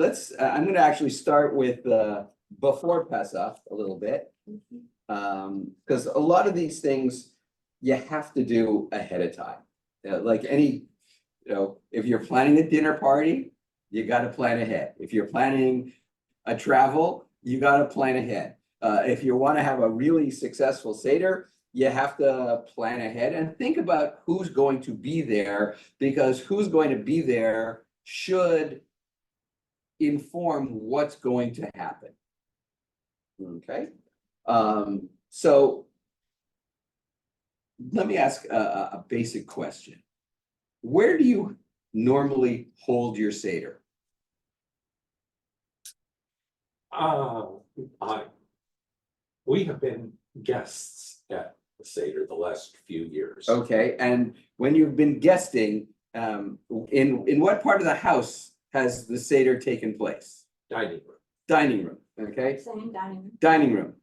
I'm going to actually start with before Pesach a little bit. Because a lot of these things you have to do ahead of time. Like any, if you're planning a dinner party, you got to plan ahead. If you're planning a travel, you got to plan ahead. If you want to have a really successful Seder, you have to plan ahead and think about who's going to be there, because who's going to be there should inform what's going to happen. Okay. So let me ask a basic question. Where do you normally hold your Seder? We have been guests at the Seder the last few years. Okay, and when you've been guesting, in what part of the house has the Seder taken place? Dining room. Dining room, okay? Same dining room. Dining room.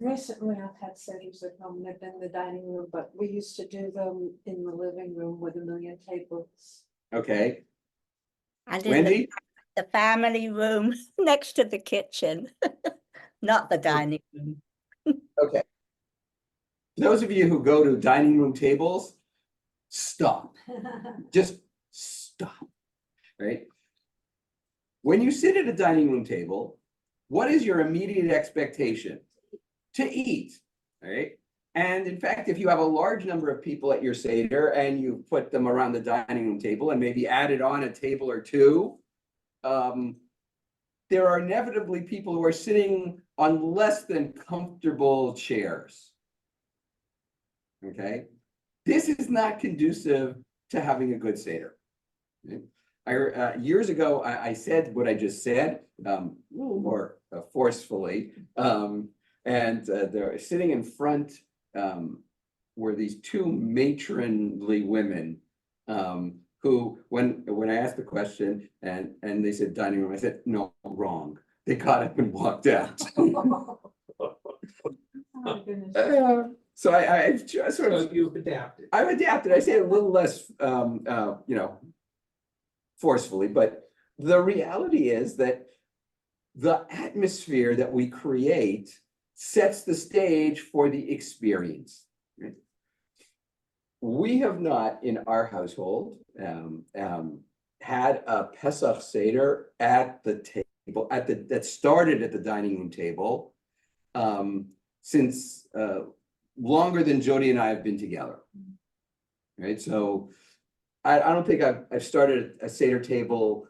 Recently, I've had Seders at home, they've been in the dining room, but we used to do them in the living room with a million tables. Okay, And in Wendy? the family room next to the kitchen, not the dining room. Okay. Those of you who go to dining room tables, stop. Just stop, right? When you sit at a dining room table, what is your immediate expectation? To eat, right? And in fact, if you have a large number of people at your Seder and you put them around the dining room table and maybe added on a table or two, there are inevitably people who are sitting on less than comfortable chairs. Okay? This is not conducive to having a good Seder. Years ago, I said what I just said, a little more forcefully, and they're sitting in front were these two matronly women who, when I asked the question and they said dining room, I said, no, wrong. They got up and walked out. Oh, goodness. So I've just sort So of, you've adapted. I've adapted. I say it a little less, forcefully, but the reality is that the atmosphere that we create sets the stage for the experience. Right? We have not in our household had a Pesach Seder at the table that started at the dining room table since longer than Jody and I have been together. Right, so I don't think I've started a Seder table.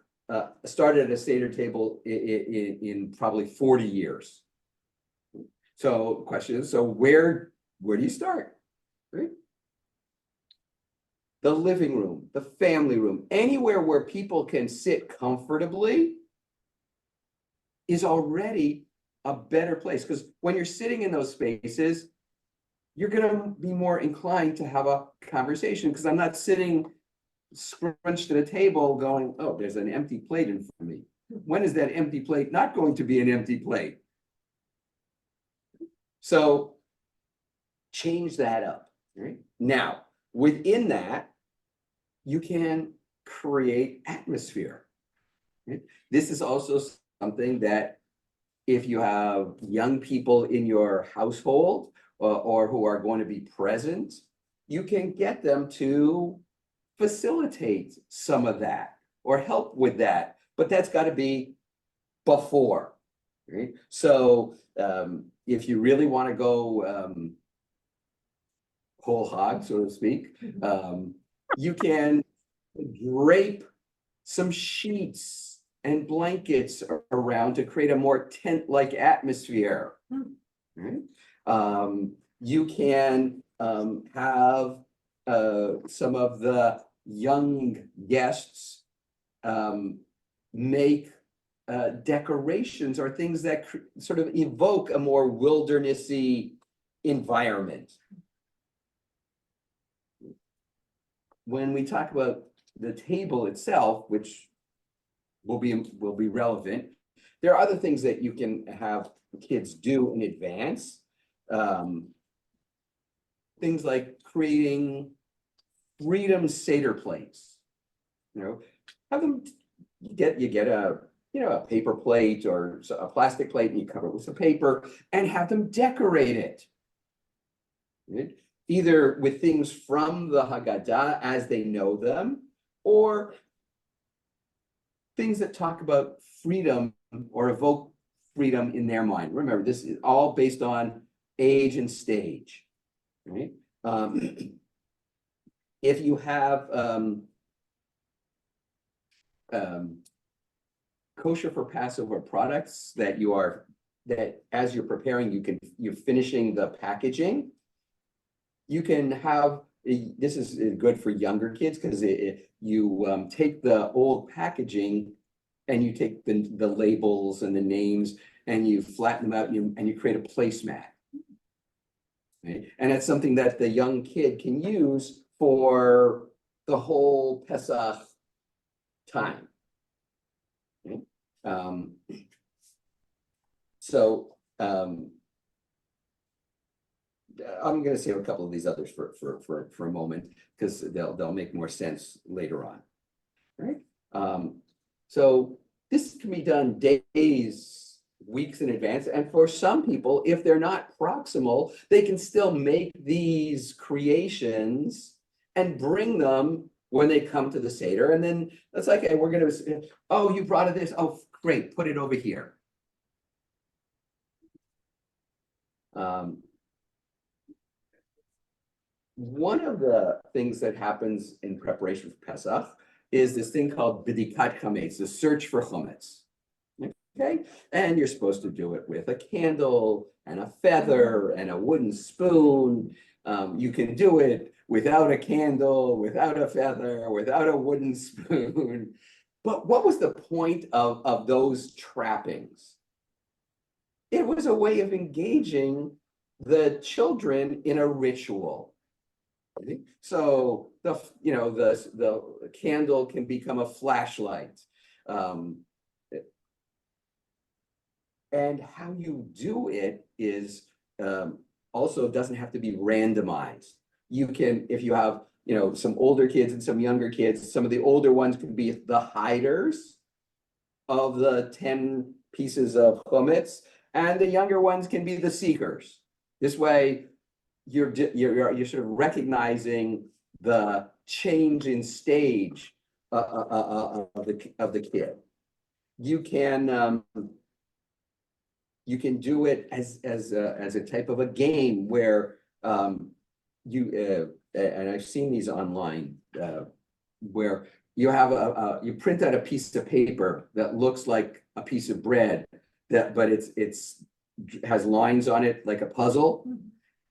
Started a Seder table in probably 40 years. So question is, so where do you start? Right? The living room, the family room, anywhere where people can sit comfortably is already a better place, because when you're sitting in those spaces, you're going to be more inclined to have a conversation, because I'm not sitting scrunched at a table going, oh, there's an empty plate in front of me. When is that empty plate not going to be an empty plate? So change that up, right? Now, within that, you can create atmosphere. Right? This is also something that if you have young people in your household or who are going to be present, you can get them to facilitate some of that or help with that, but that's got to be before, right? So if you really want to go whole hog, so to speak, you can drape some sheets and blankets around to create a more tent-like atmosphere. Right? You can have some of the young guests make decorations or things that sort of evoke a more wildernessy environment. When we talk about the table itself, which will be relevant, there are other things that you can have kids do in advance. Things like creating freedom Seder plates. Have them you get a, a paper plate or a plastic plate and you cover it with some paper and have them decorate it. Right? Either with things from the Haggadah as they know them, or things that talk about freedom or evoke freedom in their mind. Remember, this is all based on age and stage, right? If you have kosher for Passover products that as you're preparing, you're finishing the packaging, you can have, this is good for younger kids because you take the old packaging and you take the labels and the names and you flatten them out and you create a placemat. Right? And it's something that the young kid can use for the whole Pesach time. Okay? I'm going to save a couple of these others for a moment because they'll make more sense later on. Right? So this can be done days, weeks in advance, and for some people, if they're not proximal, they can still make these creations and bring them when they come to the Seder, and then it's like, hey, we're going to, oh, you brought this, oh, great, put it over here. One of the things that happens in preparation for Pesach is this thing called B'dikat Chametz, the search for chametz. Okay, and you're supposed to do it with a candle and a feather and a wooden spoon. You can do it without a candle, without a feather, without a wooden spoon. But what was the point of those trappings? It was a way of engaging the children in a ritual. So the candle can become a flashlight. And how you do it is also doesn't have to be randomized. You can, if you have, some older kids and some younger kids, some of the older ones could be the hiders of the 10 pieces of chametz, and the younger ones can be the seekers. This way, you're sort of recognizing the change in stage of the kid. You can do it as a type of a game where and I've seen these online where you have you print out a piece of paper that looks like a piece of bread but it's has lines on it like a puzzle,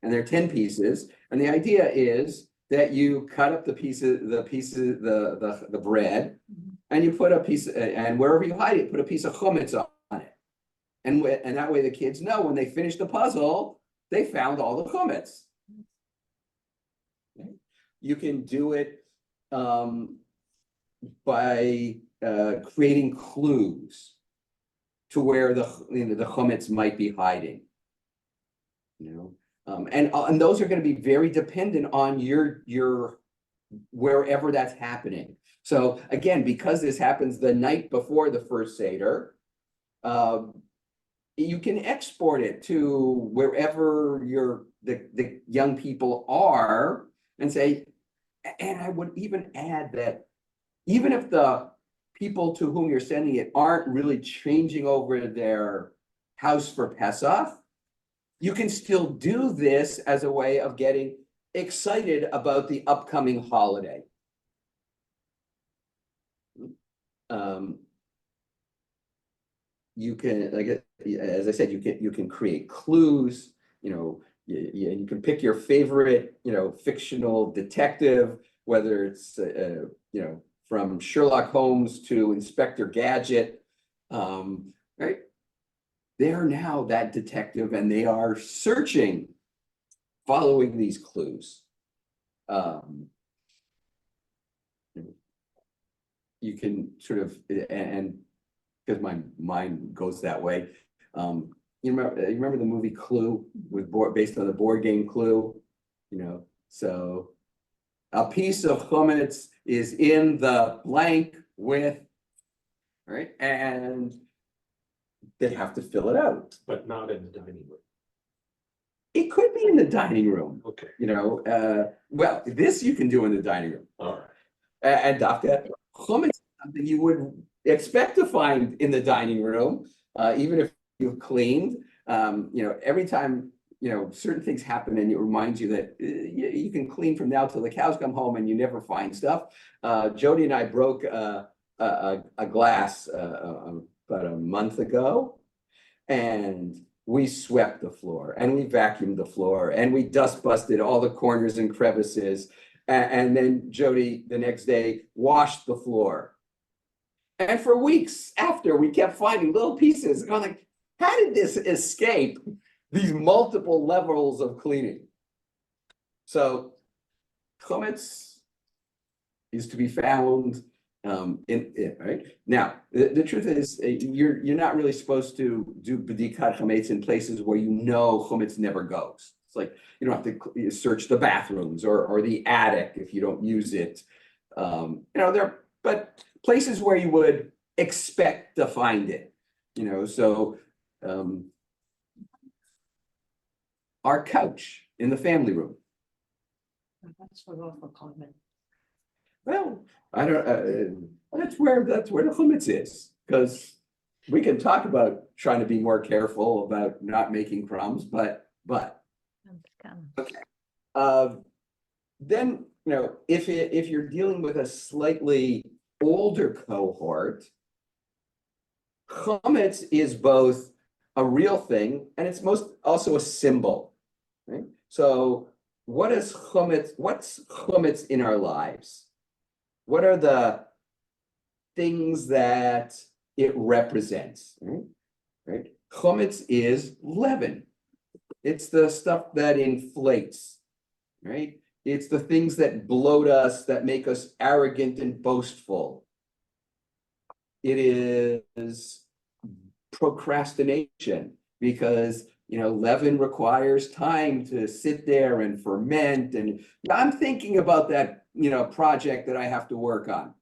and there are 10 pieces, and the idea is that you cut up the bread, and you put a piece, and wherever you hide it, put a piece of chametz on it. And that way the kids know when they finish the puzzle, they found all the chametz. Okay. You can do it by creating clues to where the chametz might be hiding. And those are going to be very dependent on your wherever that's happening. So again, because this happens the night before the first Seder, you can export it to wherever the young people are and say, and I would even add that even if the people to whom you're sending it aren't really changing over their house for Pesach, you can still do this as a way of getting excited about the upcoming holiday. You can, like as I said, you can create clues. You can pick your favorite, fictional detective, whether it's from Sherlock Holmes to Inspector Gadget, right? They are now that detective, and they are searching, following these clues. You can sort of, and because my mind goes that way. You remember the movie Clue based on the board game Clue? So a piece of chametz is in the blank with right? And they have to fill it out. But not in the dining room. It could be in the dining room, Okay, well, this you can do in the dining room. all right. And Dafka, hummus is something you would expect to find in the dining room, even if you've cleaned. Every time, certain things happen and it reminds you that you can clean from now till the cows come home and you never find stuff. Jody and I broke a glass about a month ago, and we swept the floor and we vacuumed the floor and we dust busted all the corners and crevices. And then Jody, the next day, washed the floor. And for weeks after, we kept finding little pieces. And I'm like, how did this escape these multiple levels of cleaning? So chametz is to be found in it, right? Now, the truth is, you're not really supposed to do bedikat chametz in places where chametz never goes. It's like you don't have to search the bathrooms or the attic if you don't use it. But places where you would expect to find it, so our couch in the family room. That's what awful comment. Well, I don't, that's where the chametz is, because we can talk about trying to be more careful about not making crumbs, but then, if you're dealing with a slightly older cohort, chametz is both a real thing and it's also a symbol, right? So what's chametz in our lives? What are the things that it represents, right? Chametz is leaven. It's the stuff that inflates, right? It's the things that bloat us, that make us arrogant and boastful. It is procrastination because, leaven requires time to sit there and ferment. And I'm thinking about that, project that I have to work on.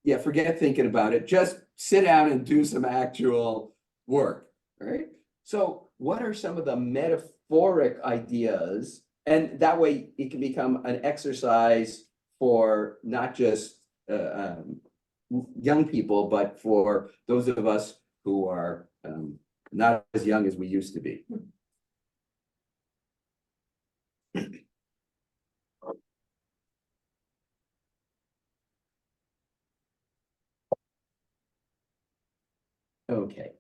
Yeah, forget thinking about it. Just sit down and do some actual work, right? So what are some of the metaphoric ideas? And that way it can become an exercise for not just young people, but for those of us who are not as young as we used to be. Okay.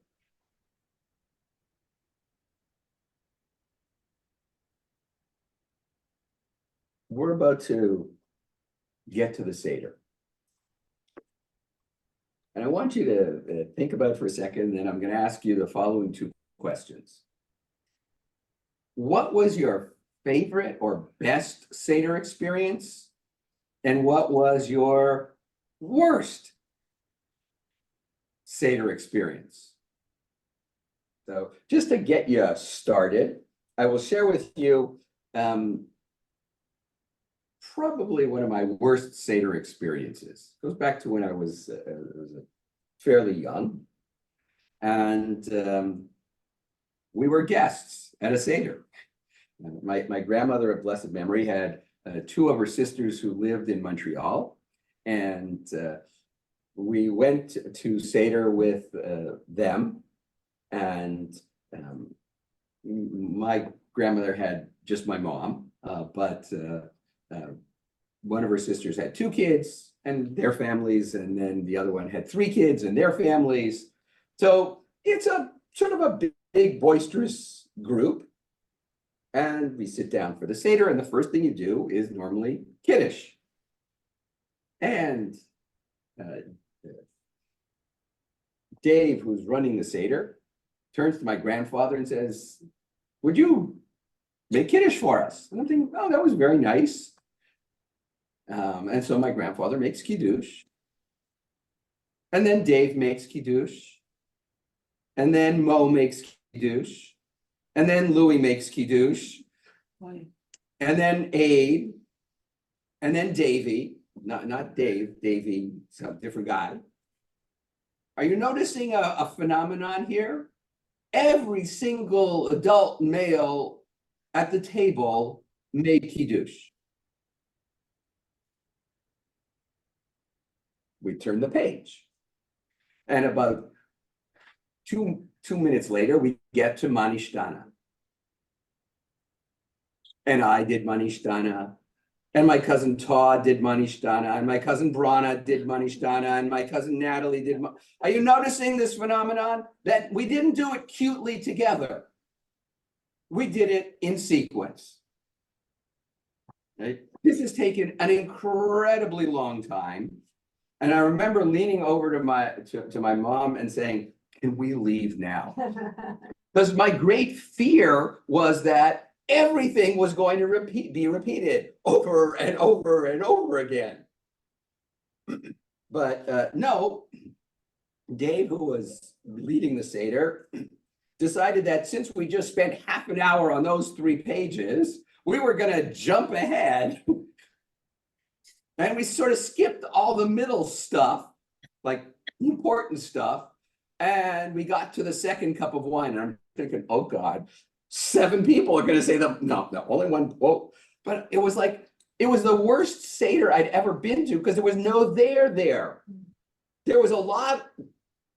We're about to get to the Seder. And I want you to think about it for a second, and then I'm going to ask you the following two questions. What was your favorite or best Seder experience? And what was your worst Seder experience? So just to get you started, I will share with you probably one of my worst Seder experiences. It goes back to when I was fairly young, and we were guests at a Seder. My grandmother of blessed memory had two of her sisters who lived in Montreal, and we went to Seder with them, and my grandmother had just my mom, but one of her sisters had two kids and their families, and then the other one had three kids and their families. So it's a sort of a big boisterous group. And we sit down for the Seder, and the first thing you do is normally Kiddush. And Dave, who's running the Seder, turns to my grandfather and says, "Would you make Kiddush for us?" And I'm thinking, oh, that was very nice. And so my grandfather makes Kiddush. And then Dave makes Kiddush. And then Mo makes Kiddush. And then Louis makes Kiddush. Why? And then Abe. And then Davey. Not Dave, Davey, some different guy. Are you noticing a phenomenon here? Every single adult male at the table made kiddush. We turn the page. And about two minutes later, we get to Manishtana. And I did Manishtana. And my cousin Todd did Manishtana. And my cousin Brana did Manishtana. And my cousin Natalie did. Are you noticing this phenomenon? That we didn't do it cutely together. We did it in sequence. Right? This has taken an incredibly long time. And I remember leaning over to my mom and saying, can we leave now? Because my great fear was that everything was going to be repeated over and over and over again. But no, Dave, who was leading the Seder, decided that since we just spent half an hour on those 3 pages, we were going to jump ahead. And we sort of skipped all the middle stuff, like important stuff. And we got to the second cup of wine. And I'm thinking, oh God, 7 people are going to say no, only one. Whoa. But it was like, it was the worst Seder I'd ever been to because there was no there. There was a lot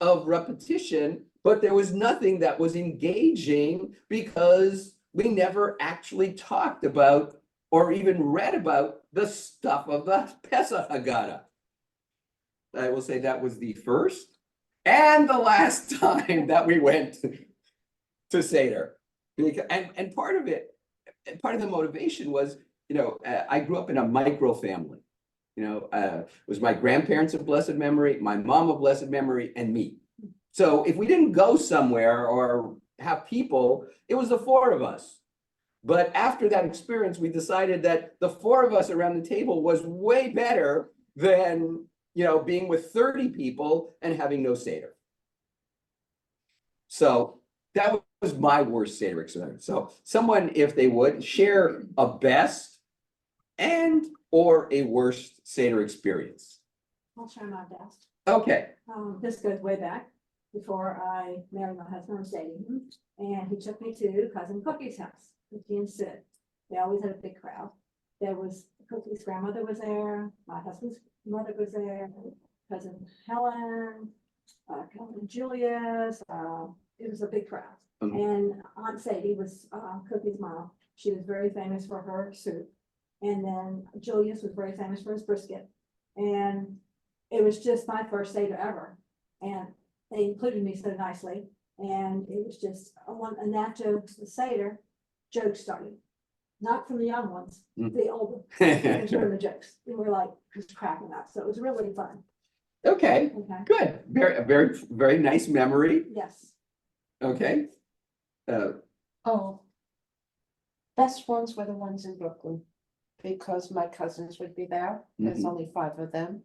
of repetition, but there was nothing that was engaging because we never actually talked about or even read about the stuff of the Pesach Haggadah. I will say that was the first and the last time that we went to Seder. And part of the motivation was, I grew up in a micro family. It was my grandparents of blessed memory, my mom of blessed memory, and me. So if we didn't go somewhere or have people, it was the 4 of us. But after that experience, we decided that the 4 of us around the table was way better than, being with 30 people and having no Seder. So that was my worst Seder experience. So someone, if they would, share a best and or a worst Seder experience. I'll try my best. Okay. This goes way back before I married my husband, Sadie, and he took me to cousin Cookie's house, Cookie and Sid. They always had a big crowd. There was Cookie's grandmother was there, my husband's mother was there, cousin Helen, cousin Julius. It was a big crowd. And Aunt Sadie was Cookie's mom. She was very famous for her soup. And then Julius was very famous for his brisket. And it was just my first Seder ever. And they included me so nicely. And it was just and after the Seder, jokes started. Not from the young ones, the older. During the jokes. We were like just cracking up. So it was really fun. Okay. Good. Very, very nice memory. Yes. Okay. Oh, best ones were the ones in Brooklyn, because my cousins would be there. There's only 5 of them.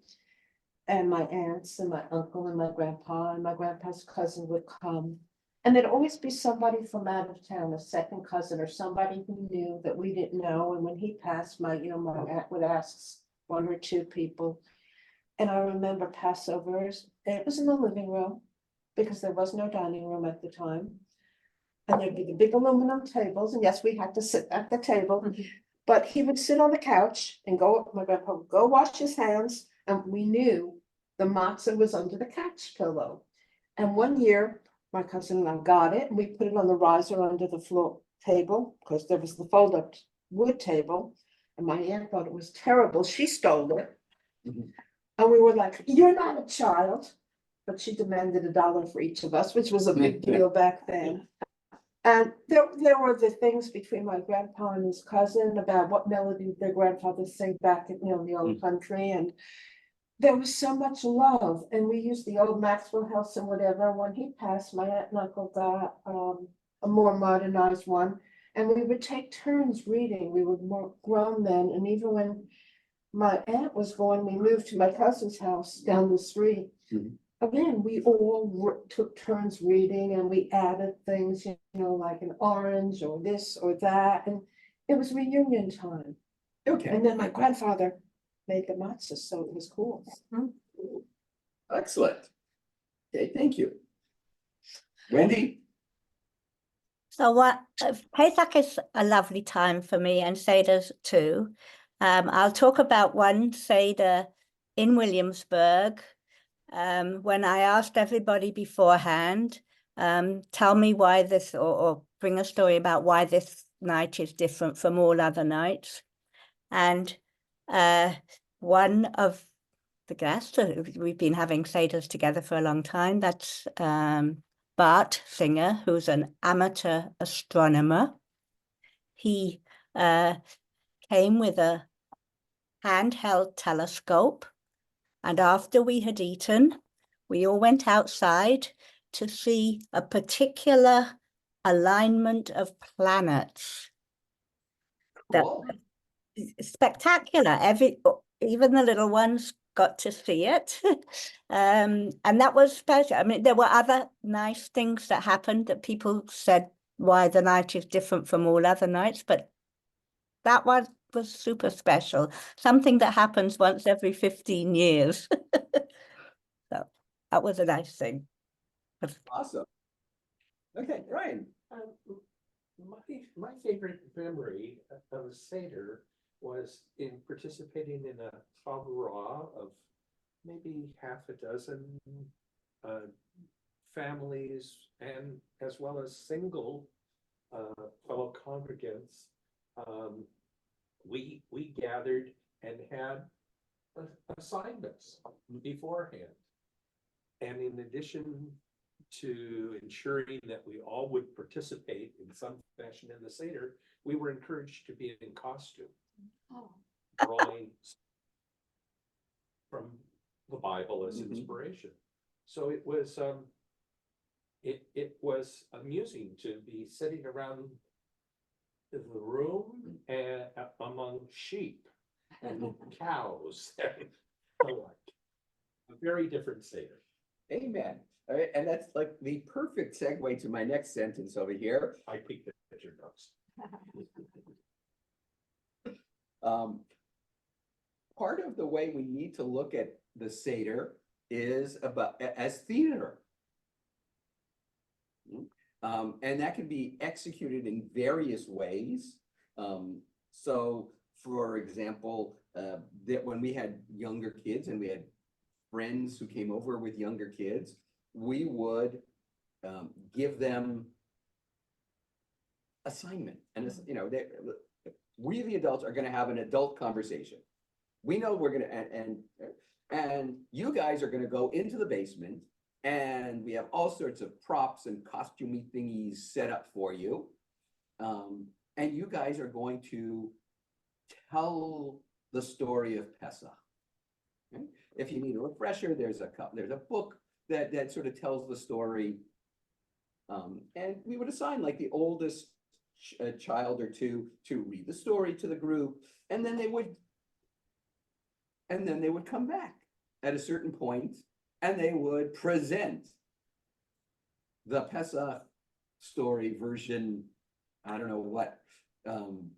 And my aunts and my uncle and my grandpa's cousin would come. And there'd always be somebody from out of town, a second cousin or somebody who knew that we didn't know. And when he passed, my aunt would ask 1 or 2 people. And I remember Passovers, it was in the living room because there was no dining room at the time. And there'd be the big aluminum tables, and yes, we had to sit at the table, but he would sit on the couch and my grandpa would go wash his hands, and we knew the matzah was under the couch pillow. And one year, my cousin and I got it, and we put it on the riser under the floor table, because there was the fold-up wood table, and my aunt thought it was terrible. She stole it. And we were like, you're not a child. But she demanded $1 for each of us, which was a big deal back then. And there were the things between my grandpa and his cousin about what melody their grandfathers sang back in the old country. And there was so much love. And we used the old Maxwell House and whatever. When he passed, my aunt and uncle got a more modernized one. And we would take turns reading. We were more grown then. And even when my aunt was born, we moved to my cousin's house down the street. Again, we all took turns reading, and we added things, like an orange or this or that. And it was reunion time. Okay. And then my grandfather made the matzah, so it was cool. Excellent. Okay, thank you. Wendy? So what, Pesach is a lovely time for me and Seder's too. I'll talk about one Seder in Williamsburg. When I asked everybody beforehand, tell me why this, or bring a story about why this night is different from all other nights. And one of the guests, we've been having Seders together for a long time, that's Bart Singer, who's an amateur astronomer. He came with a handheld telescope, and after we had eaten, we all went outside to see a particular alignment of planets. Cool. Spectacular. Even the little ones got to see it. And that was special. I mean, there were other nice things that happened that people said why the night is different from all other nights, but that one was super special. Something that happens once every 15 years. So that was a nice thing. Awesome. Okay, Ryan. My favorite memory of a Seder was in participating in a chavurah of maybe half a dozen families, and as well as single fellow congregants. We gathered and had assignments beforehand. And in addition to ensuring that we all would participate in some fashion in the Seder, we were encouraged to be in costume, drawing from the Bible as inspiration. So it was amusing to be sitting around the room and among sheep and cows and the like. A very different Seder. Amen. All right, and that's like the perfect segue to my next sentence over here. I peeked at your notes. Part of the way we need to look at the Seder is about as theater. And that can be executed in various ways. So for example, that when we had younger kids and we had friends who came over with younger kids, we would give them assignment. And you know, we the adults are going to have an adult conversation. We know we're going to, and you guys are going to go into the basement, and we have all sorts of props and costumey thingies set up for you. And you guys are going to tell the story of Pesach. Okay? If you need a refresher, there's a book that sort of tells the story. And we would assign like the oldest child or two to read the story to the group, and then they would come back at a certain point and they would present the Pesach story version. I don't know what,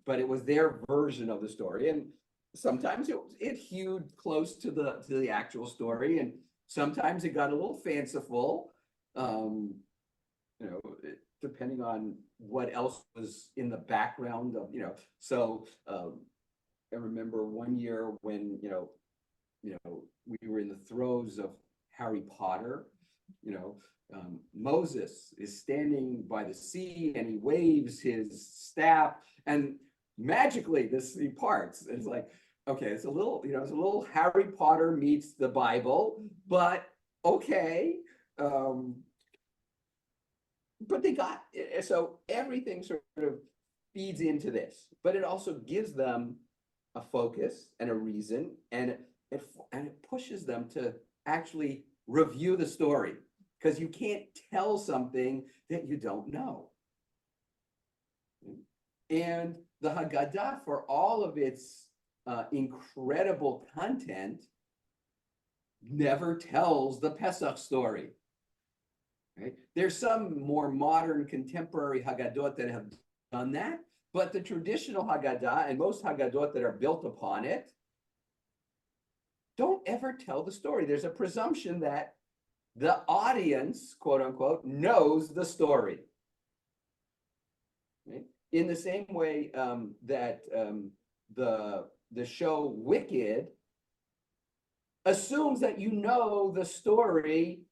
but it was their version of the story, and sometimes it hewed close to the actual story, and sometimes it got a little fanciful, depending on what else was in the background of, so I remember one year when, we were in the throes of Harry Potter, Moses is standing by the sea and he waves his staff and magically he parts. It's like, okay, it's a little Harry Potter meets the Bible, but okay. But they got, so everything sort of feeds into this, but it also gives them a focus and a reason, and it pushes them to actually review the story, because you can't tell something that you don't know. And the Haggadah, for all of its incredible content, never tells the Pesach story. Right? There's some more modern contemporary Haggadot that have done that, but the traditional Haggadah and most Haggadot that are built upon it don't ever tell the story. There's a presumption that the audience, quote unquote, knows the story. Right? In the same way that the show Wicked assumes that you know the story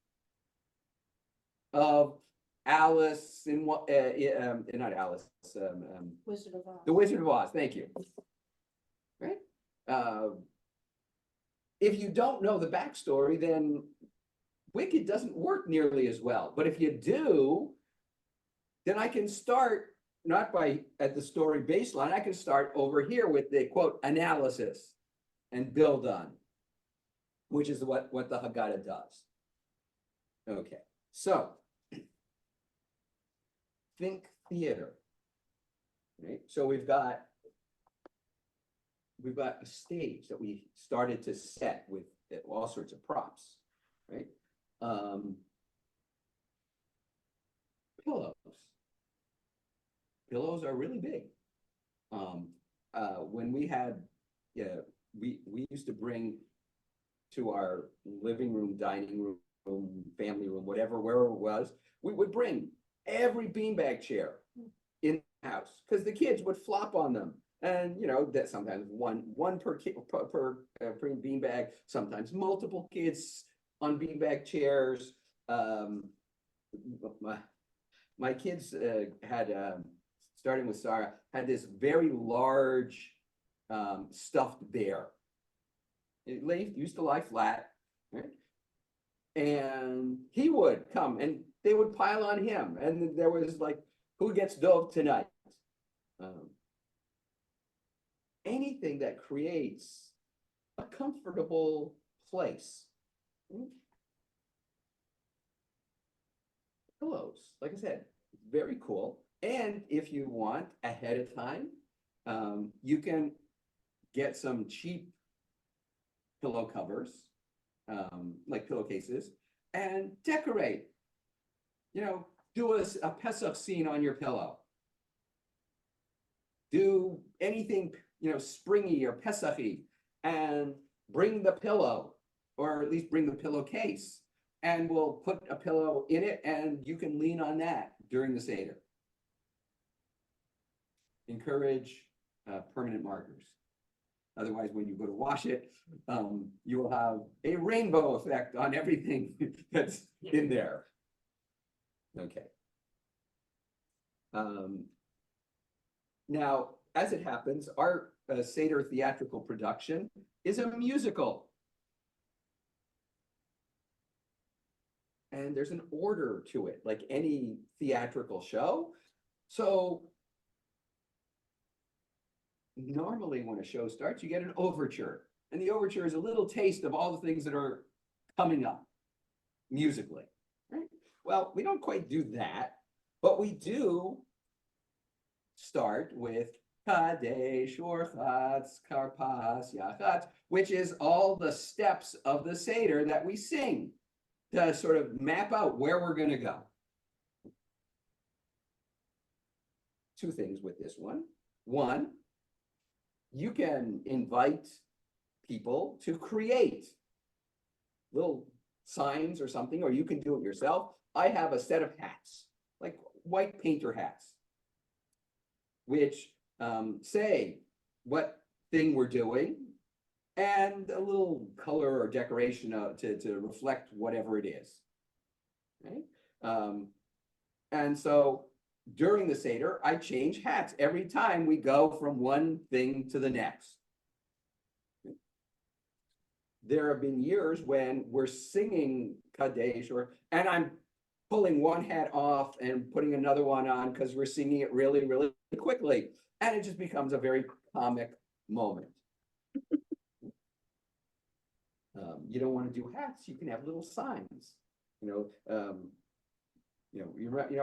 of Alice in what, not Alice, Wizard of Oz. The Wizard of Oz, thank you. Right? If you don't know the backstory, then Wicked doesn't work nearly as well. But if you do, then I can start not at the story baseline, I can start over here with the quote analysis and build on, which is what the Haggadah does. Okay, so think theater. Right? So we've got a stage that we started to set with all sorts of props, right? Pillows. Pillows are really big. When we had, we used to bring to our living room, dining room, family room, whatever, wherever it was, we would bring every beanbag chair in the house because the kids would flop on them. And that sometimes one per beanbag, sometimes multiple kids on beanbag chairs. My kids had, starting with Sarah, had this very large stuffed bear. It used to lie flat, right? And he would come and they would pile on him. And there was like, who gets dove tonight? Anything that creates a comfortable place. Pillows, like I said, very cool. And if you want ahead of time, you can get some cheap pillow covers, like pillowcases, and decorate. Do a Pesach scene on your pillow. Do anything springy or Pesach-y, and bring the pillow, or at least bring the pillowcase, and we'll put a pillow in it, and you can lean on that during the Seder. Encourage permanent markers. Otherwise, when you go to wash it, you will have a rainbow effect on everything that's in there. Okay. Now, as it happens, our Seder theatrical production is a musical. And there's an order to it, like any theatrical show. So normally when a show starts, you get an overture. And the overture is a little taste of all the things that are coming up musically. Right? Well, we don't quite do that, but we do start with Kadesh, Orchatz, Karpas, Yachatz, which is all the steps of the Seder that we sing to sort of map out where we're going to go. Two things with this one. One, you can invite people to create little signs or something, or you can do it yourself. I have a set of hats, like white painter hats, which say what thing we're doing and a little color or decoration to reflect whatever it is. Right? And so during the Seder, I change hats every time we go from one thing to the next. There have been years when we're singing Kadesh, and I'm pulling one hat off and putting another one on because we're singing it really, really quickly. And it just becomes a very comic moment. You don't want to do hats, you can have little signs. You know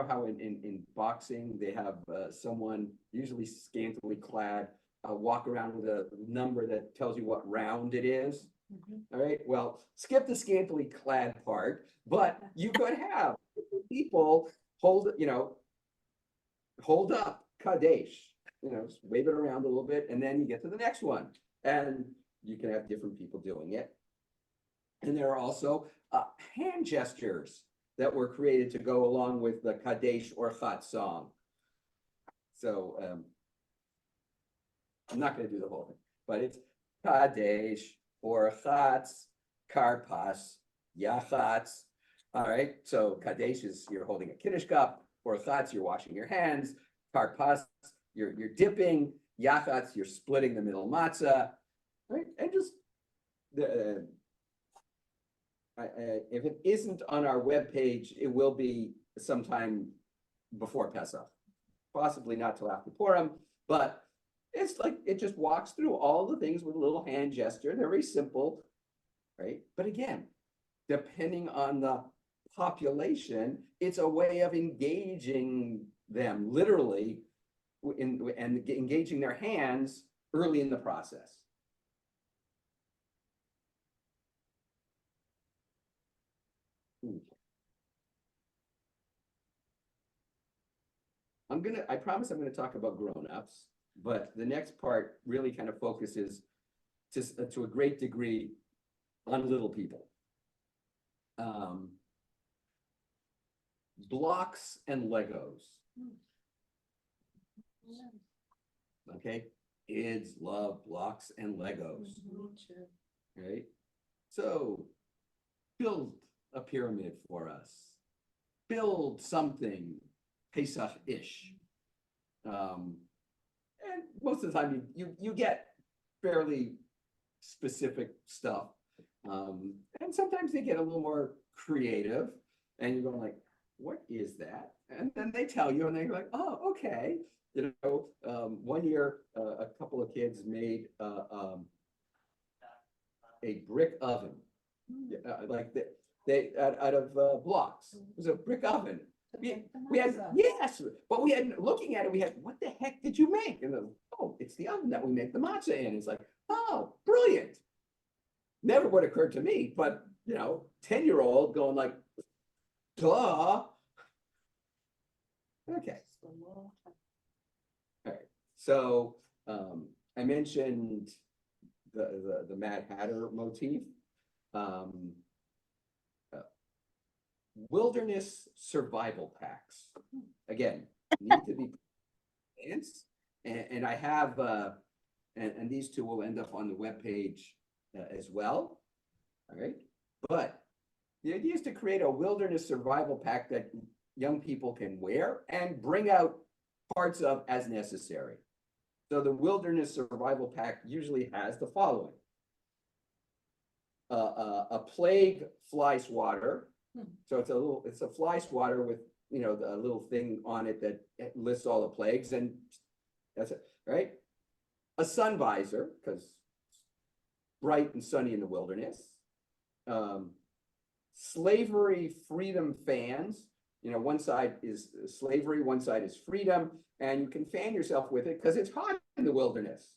how in boxing they have someone usually scantily clad walk around with a number that tells you what round it is. All right, well, skip the scantily clad part, but you could have people hold up Kadesh, wave it around a little bit, and then you get to the next one, and you can have different people doing it. And there are also hand gestures that were created to go along with the Kadesh or Chat song. So I'm not going to do the whole thing, but it's Kadesh or Chatz, Karpas, Yachatz. All right, so Kadesh is you're holding a Kiddush cup, or Chatz, you're washing your hands, Karpas, you're dipping, Yachatz, you're splitting the middle matzah, right? And just if it isn't on our webpage, it will be sometime before Pesach, possibly not till after Purim, but it's like it just walks through all the things with a little hand gesture. They're very simple, right? But again, depending on the population, it's a way of engaging them literally and engaging their hands early in the process. I promise I'm gonna talk about grown-ups, but the next part really kind of focuses to a great degree on little people. Blocks and Legos. Okay, kids love blocks and Legos, right? So build a pyramid for us. Build something Pesach-ish. And most of the time you get fairly specific stuff. And sometimes they get a little more creative and you're going like, what is that? And then they tell you and they're like, oh, okay. You know, one year, a couple of kids made a brick oven, like they out of blocks. It was a brick oven. We had, yes, but we had, looking at it, we had, what the heck did you make? And oh, it's the oven that we make the matzah in. It's like, oh, brilliant. Never would have occurred to me, but you know, 10-year-old going like, duh. Okay. All right. So I mentioned the Mad Hatter motif. Wilderness survival packs. Again, need to be plants. And I have and these two will end up on the webpage as well. All right. But the idea is to create a wilderness survival pack that young people can wear and bring out parts of as necessary. So the wilderness survival pack usually has the following. A plague fly swatter. So it's a fly swatter with, you know, the little thing on it that lists all the plagues, and that's it, right? A sun visor, because bright and sunny in the wilderness. Slavery freedom fans. You know, one side is slavery, one side is freedom, and you can fan yourself with it because it's hot in the wilderness.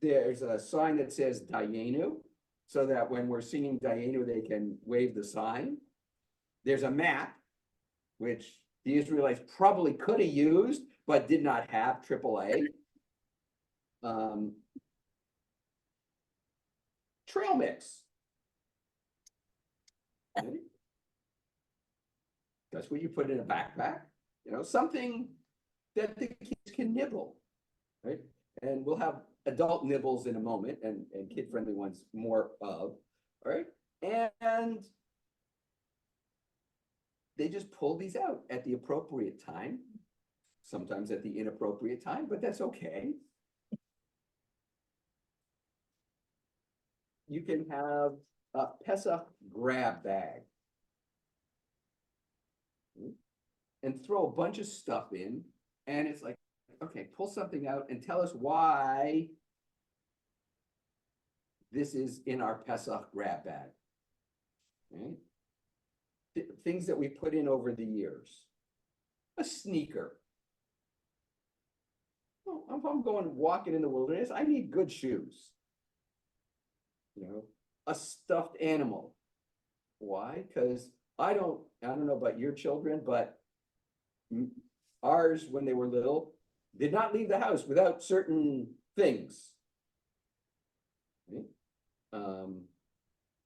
There's a sign that says Dayenu, so that when we're singing Dayenu, they can wave the sign. There's a map, which the Israelites probably could have used, but did not have AAA. Trail mix. Okay. That's what you put in a backpack, you know, something that the kids can nibble, right? And we'll have adult nibbles in a moment and kid-friendly ones more of, all right? And they just pull these out at the appropriate time, sometimes at the inappropriate time, but that's okay. You can have a Pesach grab bag and throw a bunch of stuff in, and it's like, okay, pull something out and tell us why this is in our Pesach grab bag. Right? Things that we put in over the years. A sneaker. Well, if I'm going walking in the wilderness, I need good shoes. You know, a stuffed animal. Why? Because I don't know about your children, but ours, when they were little, did not leave the house without certain things. Right?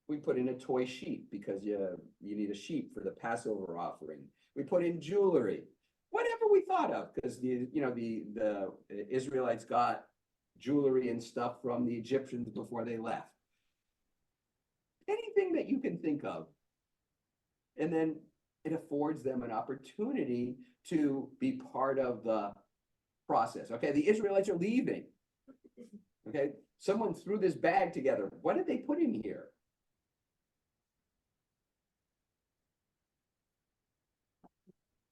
We put in a toy sheep because you need a sheep for the Passover offering. We put in jewelry, whatever we thought of, because the Israelites got jewelry and stuff from the Egyptians before they left. Anything that you can think of. And then it affords them an opportunity to be part of the process. Okay, the Israelites are leaving. Okay, someone threw this bag together. What did they put in here?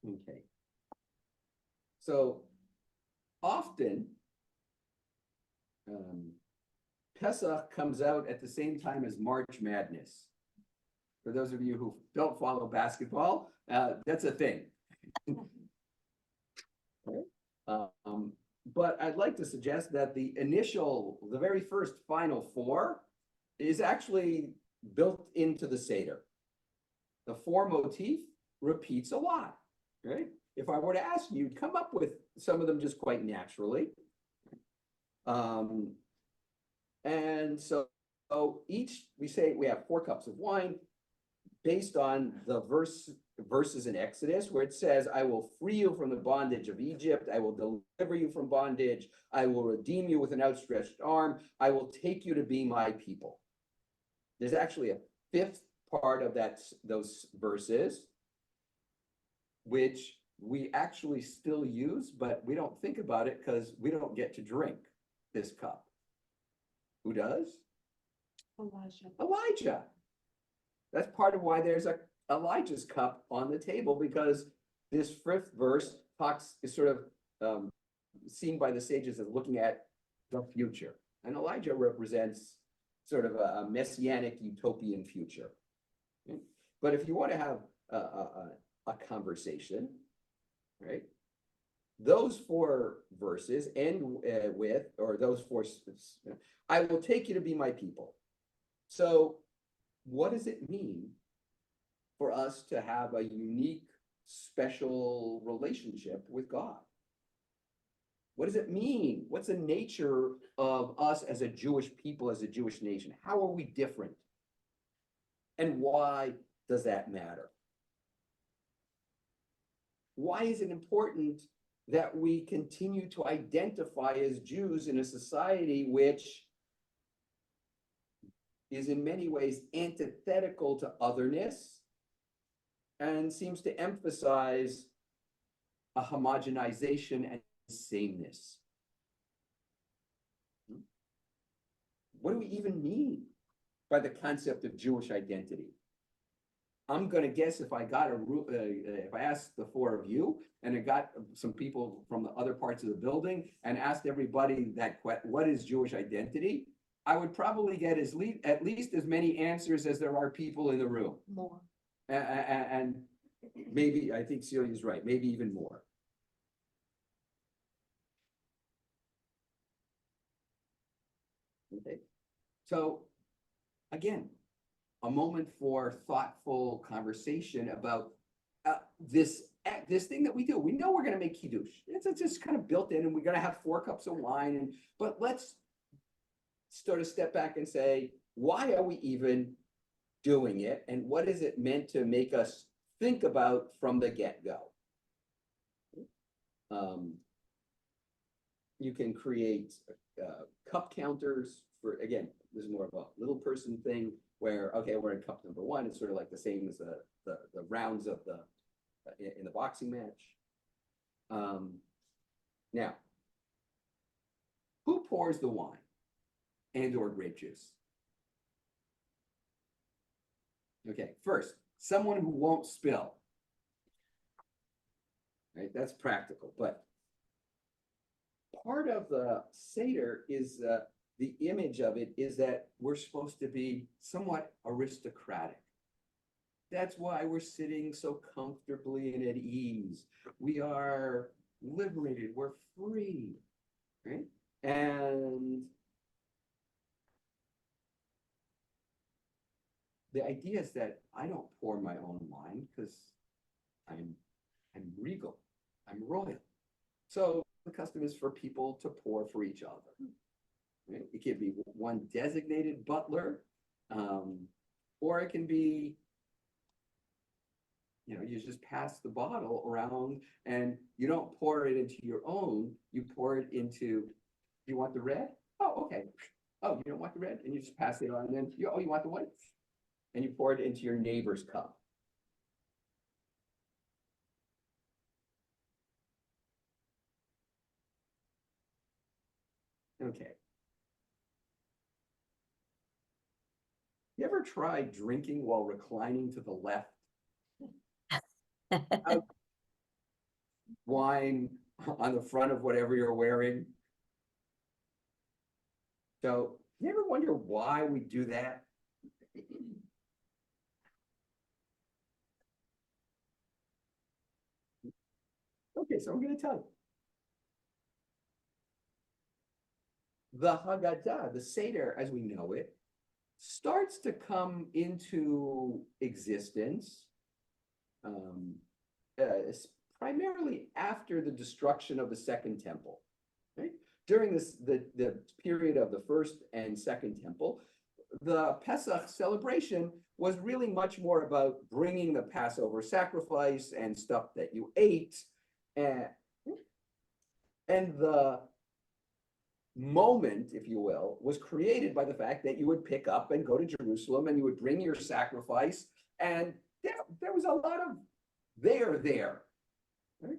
Okay. So often, Pesach comes out at the same time as March Madness. For those of you who don't follow basketball, that's a thing. Okay. But I'd like to suggest that the very first Final Four is actually built into the Seder. The four motif repeats a lot, right? If I were to ask you, you'd come up with some of them just quite naturally. And so each, we say we have 4 cups of wine based on the verses in Exodus where it says, I will free you from the bondage of Egypt. I will deliver you from bondage. I will redeem you with an outstretched arm. I will take you to be my people. There's actually a 5th part of those verses, which we actually still use, but we don't think about it because we don't get to drink this cup. Who does? Elijah. That's part of why there's a Elijah's cup on the table, because this 5th verse is sort of seen by the sages as looking at the future. And Elijah represents sort of a messianic utopian future. Okay? But if you want to have a conversation, right? Those 4 verses end with, or those 4, I will take you to be my people. So what does it mean for us to have a unique, special relationship with God? What does it mean? What's the nature of us as a Jewish people, as a Jewish nation? How are we different? And why does that matter? Why is it important that we continue to identify as Jews in a society which is in many ways antithetical to otherness and seems to emphasize a homogenization and sameness? What do we even mean by the concept of Jewish identity? I'm going to guess if I asked the 4 of you, and I got some people from the other parts of the building and asked everybody what is Jewish identity, I would probably get at least as many answers as there are people in the room. More. And maybe, I think Celia's right, maybe even more. Okay. So again, a moment for thoughtful conversation about this thing that we do. We know we're going to make kiddush. It's just kind of built in, and we're going to have 4 cups of wine. But let's sort of step back and say, why are we even doing it, and what is it meant to make us think about from the get-go? You can create cup counters for, again, this is more of a little person thing where, okay, we're in cup number 1. It's sort of like the same as the rounds of in the boxing match. Now, who pours the wine and or grape juice? Okay, first, someone who won't spill. Right, that's practical, but part of the Seder is the image of it is that we're supposed to be somewhat aristocratic. That's why we're sitting so comfortably and at ease. We are liberated, we're free, right? And the idea is that I don't pour my own wine because I'm regal, I'm royal. So the custom is for people to pour for each other. Right? It can be one designated butler, or it can be, you just pass the bottle around and you don't pour it into your own, you pour it into, you want the red? Oh, okay. Oh, you don't want the red? And you just pass it on, and then you want the white? And you pour it into your neighbor's cup. Okay. You ever tried drinking while reclining to the left? Wine on the front of whatever you're wearing? So, you ever wonder why we do that? Okay, so I'm going to tell you. The Haggadah, the Seder as we know it, starts to come into existence primarily after the destruction of the Second Temple. Right? During the period of the First and Second Temple, the Pesach celebration was really much more about bringing the Passover sacrifice and stuff that you ate, and the moment, if you will, was created by the fact that you would pick up and go to Jerusalem and you would bring your sacrifice, and there was a lot of there. Right?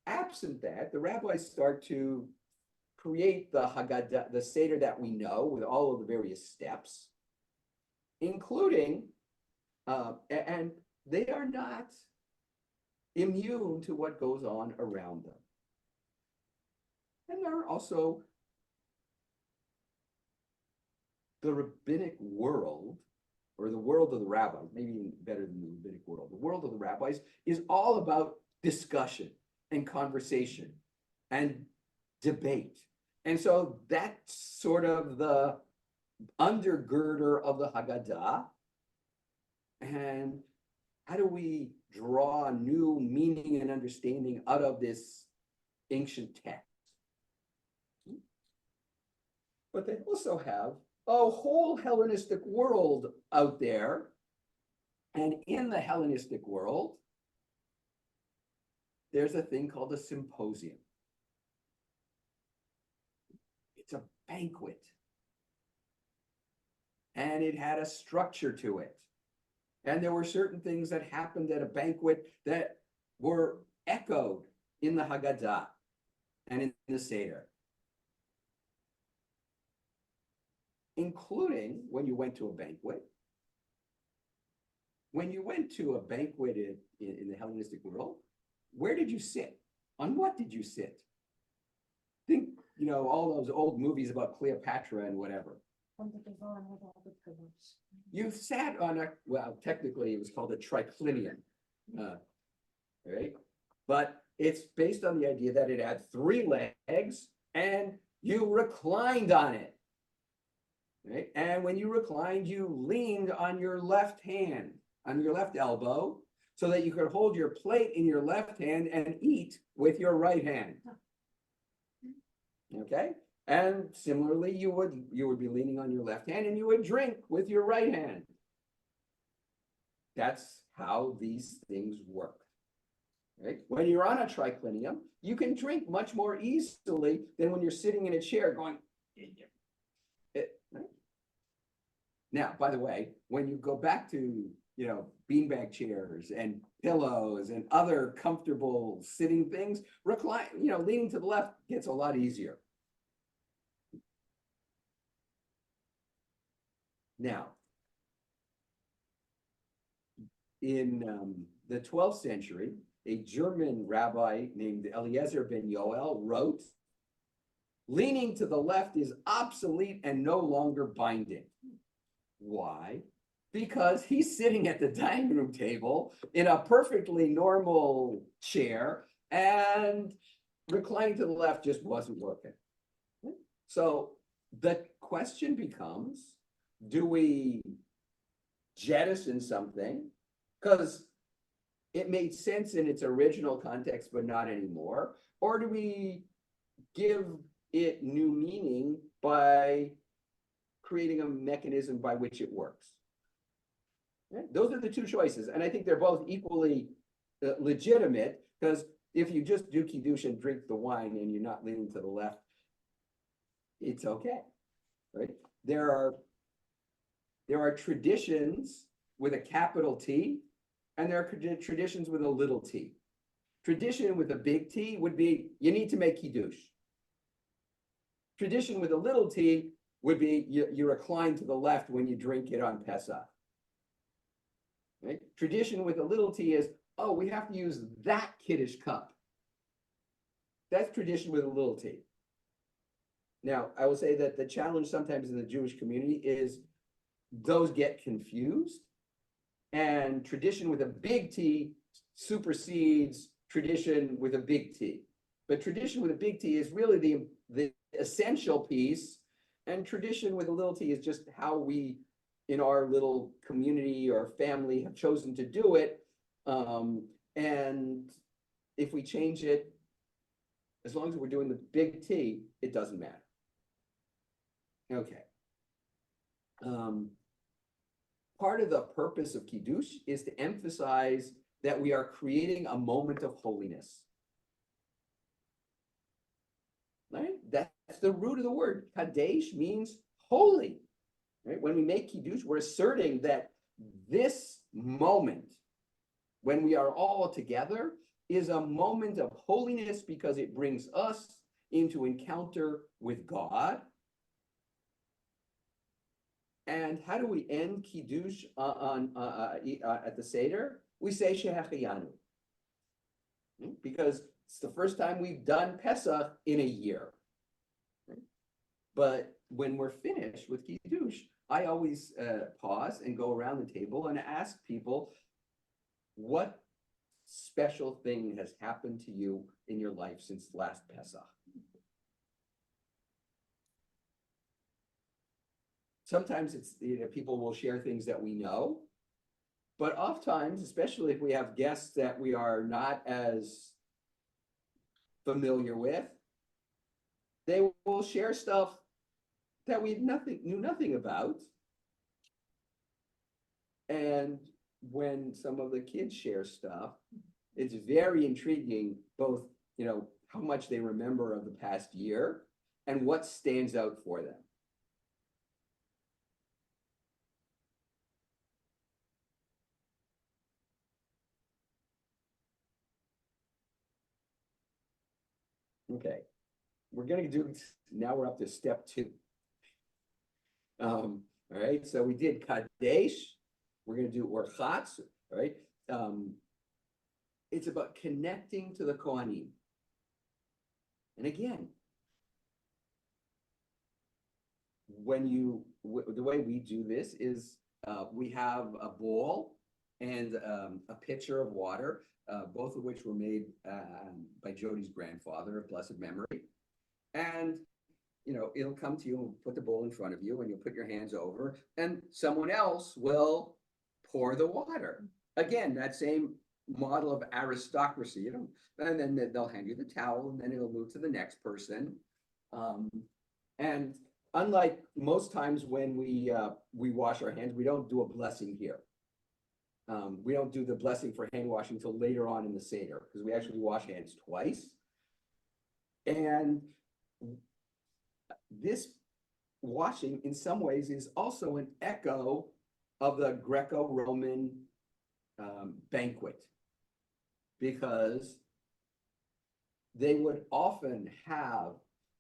Absent that, the rabbis start to create the Haggadah, the Seder that we know, with all of the various steps, including, and they are not immune to what goes on around them. And there are also the rabbinic world, or the world of the rabbis, maybe even better than the rabbinic world. The world of the rabbis is all about discussion and conversation and debate. And so that's sort of the undergirder of the Haggadah. And how do we draw new meaning and understanding out of this ancient text? But they also have a whole Hellenistic world out there. And in the Hellenistic world, there's a thing called a symposium. It's a banquet. And it had a structure to it. And there were certain things that happened at a banquet that were echoed in the Haggadah and in the Seder. Including when you went to a banquet. When you went to a banquet in the Hellenistic world, where did you sit? On what did you sit? Think, all those old movies about Cleopatra and whatever. On the divan with all the pillows. You sat on well, technically it was called a triclinium, right? But it's based on the idea that it had 3 legs and you reclined on it. Right? And when you reclined, you leaned on your left hand, on your left elbow, so that you could hold your plate in your left hand and eat with your right hand. Okay? And similarly, you would be leaning on your left hand and you would drink with your right hand. That's how these things work. Right? When you're on a triclinium, you can drink much more easily than when you're sitting in a chair going. Right? Now, by the way, when you go back to, beanbag chairs and pillows and other comfortable sitting things, leaning to the left gets a lot easier. Now, in the 12th century, a German rabbi named Eliezer ben Yoel wrote, "Leaning to the left is obsolete and no longer binding." Why? Because he's sitting at the dining room table in a perfectly normal chair, and reclining to the left just wasn't working. So the question becomes, do we jettison something because it made sense in its original context, but not anymore? Or do we give it new meaning by creating a mechanism by which it works? Right? Those are the two choices, and I think they're both equally legitimate, because if you just do kiddush and drink the wine and you're not leaning to the left, it's okay, right? There are traditions with a capital T, and there are traditions with a little t. Tradition with a big T would be, you need to make kiddush. Tradition with a little t would be, you recline to the left when you drink it on Pesach. Right? Tradition with a little t is, oh, we have to use that Kiddush cup. That's tradition with a little t. Now, I will say that the challenge sometimes in the Jewish community is those get confused, and tradition with a big T supersedes tradition with a big T. But tradition with a big T is really the essential piece, and tradition with a little t is just how we, in our little community or family, have chosen to do it. And if we change it, as long as we're doing the big T, it doesn't matter. Okay. Part of the purpose of Kiddush is to emphasize that we are creating a moment of holiness. Right? That's the root of the word. Kadesh means holy. Right? When we make Kiddush, we're asserting that this moment, when we are all together, is a moment of holiness because it brings us into encounter with God. And how do we end Kiddush at the Seder? We say Shehecheyanu. Because it's the first time we've done Pesach in a year. But when we're finished with Kiddush, I always pause and go around the table and ask people, what special thing has happened to you in your life since last Pesach? Sometimes it's, people will share things that we know, but oftentimes, especially if we have guests that we are not as familiar with, they will share stuff that we knew nothing about. And when some of the kids share stuff, it's very intriguing, both, how much they remember of the past year and what stands out for them. Okay, now we're up to step 2. All right, so we did Kadesh, we're gonna do Orchatz, all right? It's about connecting to the Kohanim. And again, the way we do this is we have a bowl and a pitcher of water, both of which were made by Jody's grandfather of blessed memory. And it'll come to you and put the bowl in front of you, and you'll put your hands over, and someone else will pour the water. Again, that same model of aristocracy, and then they'll hand you the towel, and then it'll move to the next person. And unlike most times when we wash our hands, we don't do a blessing here. We don't do the blessing for hand washing until later on in the Seder, because we actually wash hands twice. And this washing, in some ways, is also an echo of the Greco-Roman banquet, because they would often have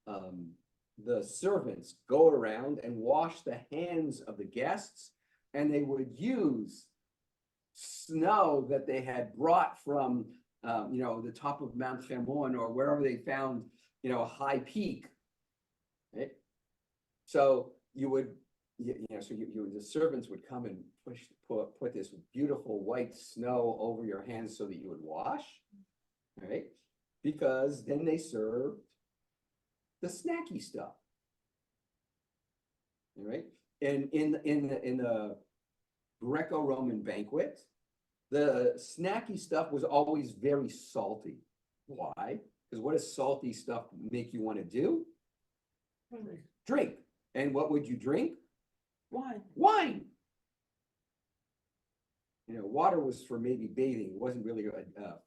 the servants go around and wash the hands of the guests, and they would use snow that they had brought from the top of Mount Hermon or wherever they found a high peak. Right? So the servants would come and put this beautiful white snow over your hands so that you would wash, right? Because then they served the snacky stuff, right? And in the Greco-Roman banquet, the snacky stuff was always very salty. Why? Because what does salty stuff make you want to do? Drink. And what would you drink? Wine. Wine. water was for maybe bathing. It wasn't really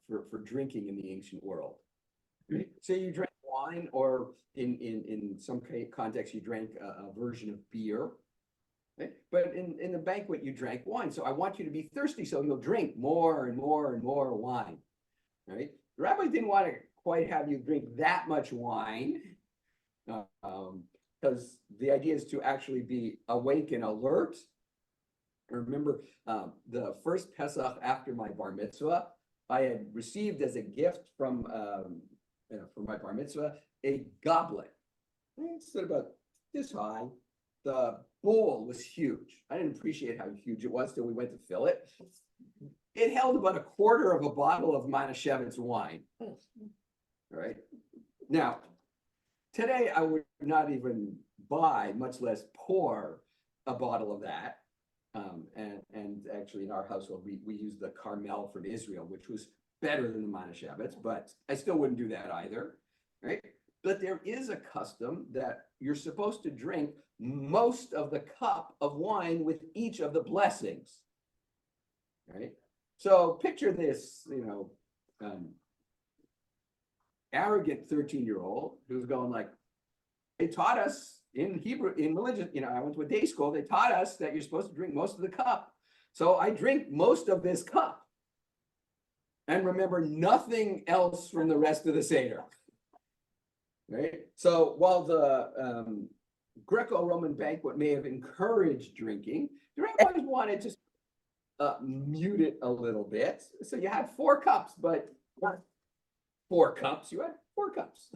for drinking in the ancient world. So you drank wine, or in some context, you drank a version of beer. Right? But in the banquet, you drank wine. So I want you to be thirsty, so you'll drink more and more and more wine. Right? The rabbi didn't want to quite have you drink that much wine, because the idea is to actually be awake and alert. I remember the first Pesach after my bar mitzvah, I had received as a gift from for my bar mitzvah a goblet. It stood about this high. The bowl was huge. I didn't appreciate how huge it was till we went to fill it. It held about a quarter of a bottle of Manischewitz wine. All right. Now, today I would not even buy, much less pour, a bottle of that. And actually in our household, we use the Carmel from Israel, which was better than the Manischewitz, but I still wouldn't do that either, right? But there is a custom that you're supposed to drink most of the cup of wine with each of the blessings, right? So picture this, arrogant 13-year-old who's going like, they taught us in Hebrew, in religion, I went to a day school, they taught us that you're supposed to drink most of the cup. So I drink most of this cup and remember nothing else from the rest of the Seder. Right? So while the Greco-Roman banquet may have encouraged drinking, the rabbis wanted to mute it a little bit. So you had 4 cups, but not 4 cups, you had 4 cups.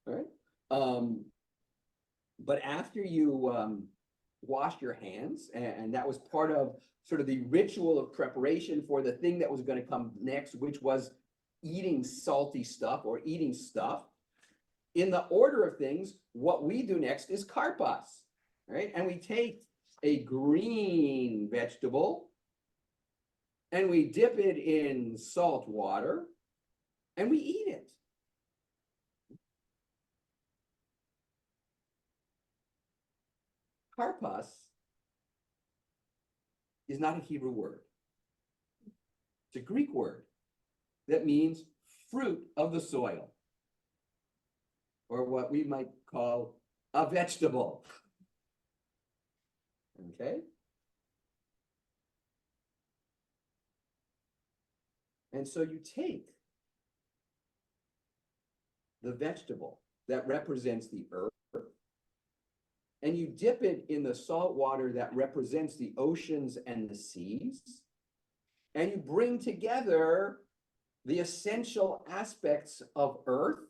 Right? But after you washed your hands, and that was part of sort of the ritual of preparation for the thing that was going to come next, which was eating salty stuff or eating stuff. In the order of things, what we do next is karpas, right? And we take a green vegetable and we dip it in salt water and we eat it. Karpas is not a Hebrew word. It's a Greek word that means fruit of the soil, or what we might call a vegetable. Okay? And so you take the vegetable that represents the earth, and you dip it in the salt water that represents the oceans and the seas, and you bring together the essential aspects of earth.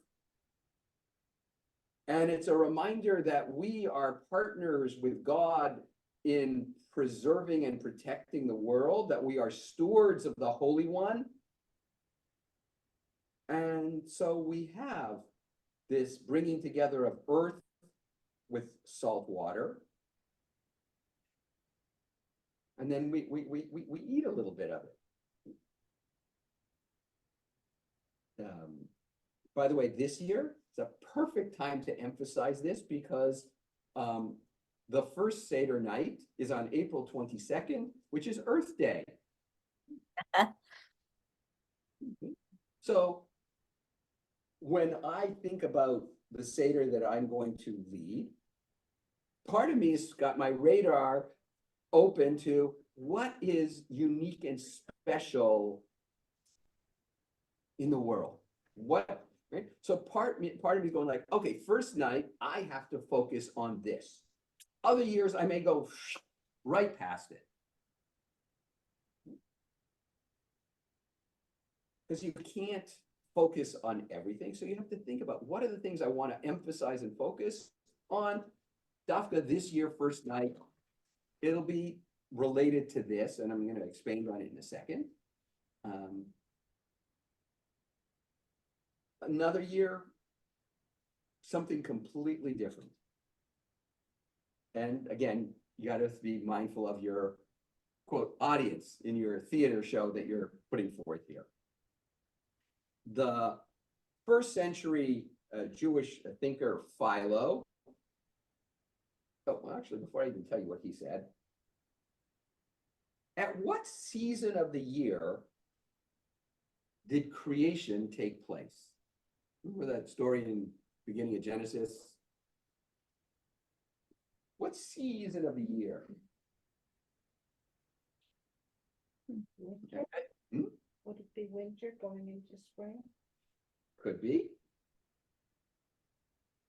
And it's a reminder that we are partners with God in preserving and protecting the world, that we are stewards of the Holy One. And so we have this bringing together of earth with salt water. And then we eat a little bit of it. By the way, this year, it's a perfect time to emphasize this because the first Seder night is on April 22nd, which is Earth Day. So when I think about the Seder that I'm going to lead, part of me has got my radar open to what is unique and special in the world. What, right? So part of me is going like, okay, first night, I have to focus on this. Other years, I may go right past it. Because you can't focus on everything. So you have to think about what are the things I want to emphasize and focus on. Dafka this year, first night, it'll be related to this, and I'm going to expand on it in a second. Another year, something completely different. And again, you got to be mindful of your, quote, audience in your theater show that you're putting forth here. The first century Jewish thinker Philo, oh, well, actually, before I even tell you what he said, At what season of the year did creation take place? Remember that story in beginning of Genesis? What season of the year? Winter? Hmm? Would it be winter going into spring? Could be.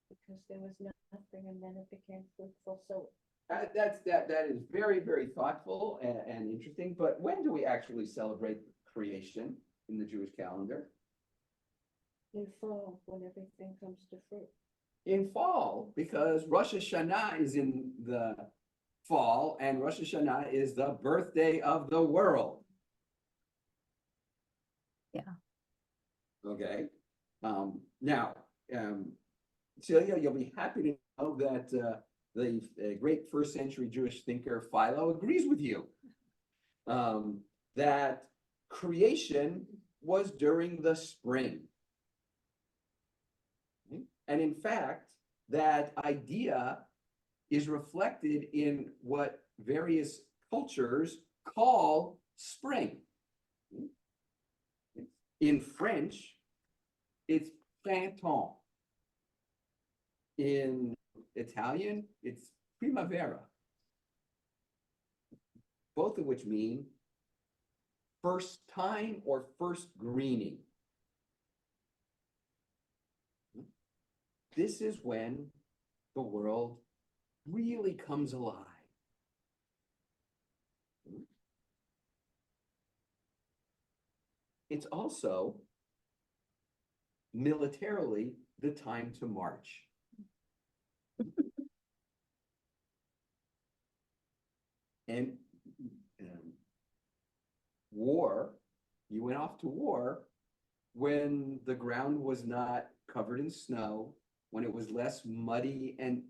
Because there was nothing and then it became fruitful, so That is very, very thoughtful and interesting, but when do we actually celebrate creation in the Jewish calendar? in fall, when everything comes to fruit. In fall, because Rosh Hashanah is in the fall, and Rosh Hashanah is the birthday of the world. Yeah. Okay, now, Celia, you'll be happy to know that the great first century Jewish thinker Philo agrees with you. That creation was during the spring. And in fact, that idea is reflected in what various cultures call spring. In French, it's printemps. In Italian, it's primavera. Both of which mean first time or first greening. This is when the world really comes alive. It's also militarily the time to march. And war, you went off to war when the ground was not covered in snow, when it was less muddy and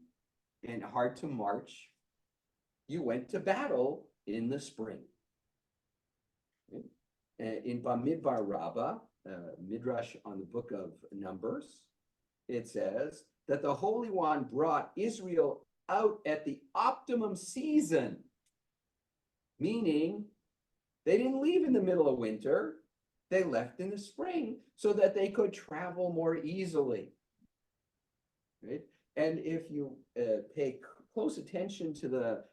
hard to march. You went to battle in the spring. In Bamidbar Rabbah, Midrash on the book of Numbers, it says that the Holy One brought Israel out at the optimum season, meaning they didn't leave in the middle of winter, they left in the spring so that they could travel more easily. Right? And if you pay close attention to the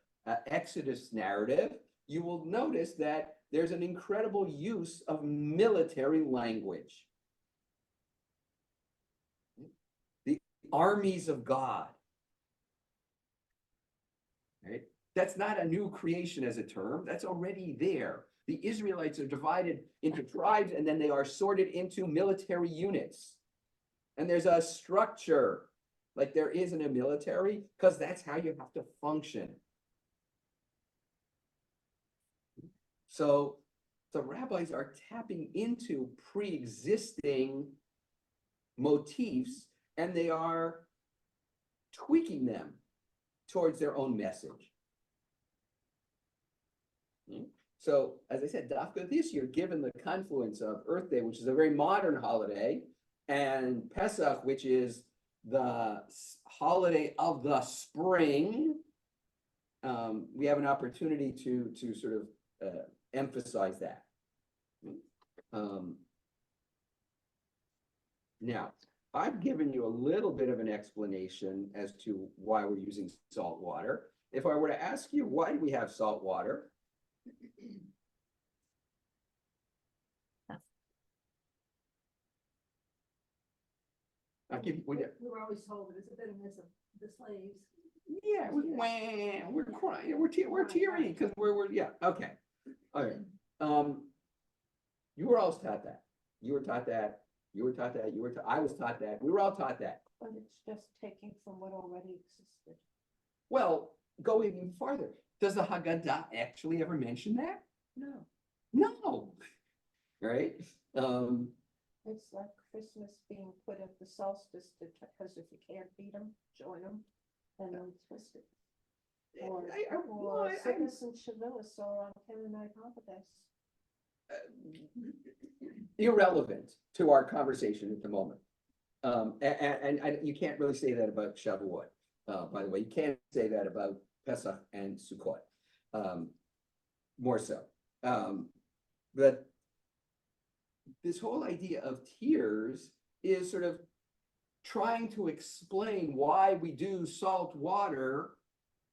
Exodus narrative, you will notice that there's an incredible use of military language. The armies of God. Right? That's not a new creation as a term, that's already there. The Israelites are divided into tribes and then they are sorted into military units. And there's a structure like there is in a military, because that's how you have to function. So the rabbis are tapping into pre-existing motifs and they are tweaking them towards their own message. So, as I said, Dafka this year, given the confluence of Earth Day, which is a very modern holiday, and Pesach, which is the holiday of the spring, we have an opportunity to sort of emphasize that. Now, I've given you a little bit of an explanation as to why we're using salt water. If I were to ask you, why do we have salt water? We were always told that it's a bitterness of the slaves. Yeah, we're crying, we're teary because we're yeah, okay. All right. You were always taught that. You were taught that. You were taught that. I was taught that. We were all taught that. But it's just taking from what already existed. Well, go even farther. Does the Haggadah actually ever mention that? No. No. Right? It's like Christmas being put at the solstice because if you can't beat them, join them, and then twist it. Or sickness and Shavuos or on Canaanite holidays. Irrelevant to our conversation at the moment. And you can't really say that about Shavuot. By the way, you can't say that about Pesach and Sukkot. more so. But this whole idea of tears is sort of trying to explain why we do salt water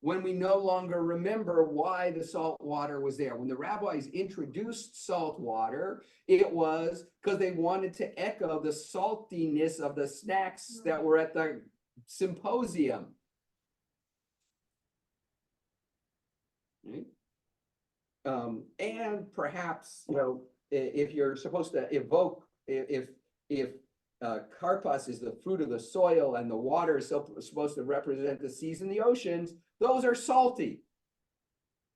when we no longer remember why the salt water was there. When the rabbis introduced salt water, it was because they wanted to echo the saltiness of the snacks that were at the symposium. Right? And perhaps, if you're supposed to evoke, if karpas is the fruit of the soil and the water is supposed to represent the seas and the oceans, those are salty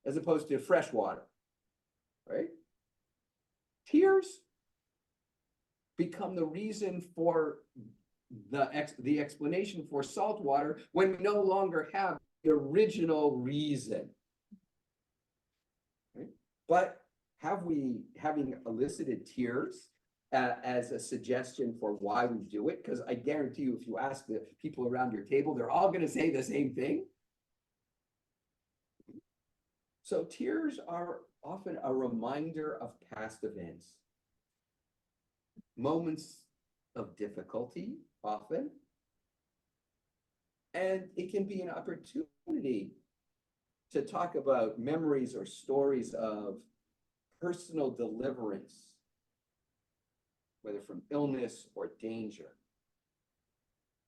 as opposed to fresh water, right? Tears become the reason for the explanation for salt water when we no longer have the original reason. Right? But having elicited tears as a suggestion for why we do it, because I guarantee you, if you ask the people around your table, they're all going to say the same thing. So tears are often a reminder of past events, moments of difficulty often, and it can be an opportunity to talk about memories or stories of personal deliverance, whether from illness or danger,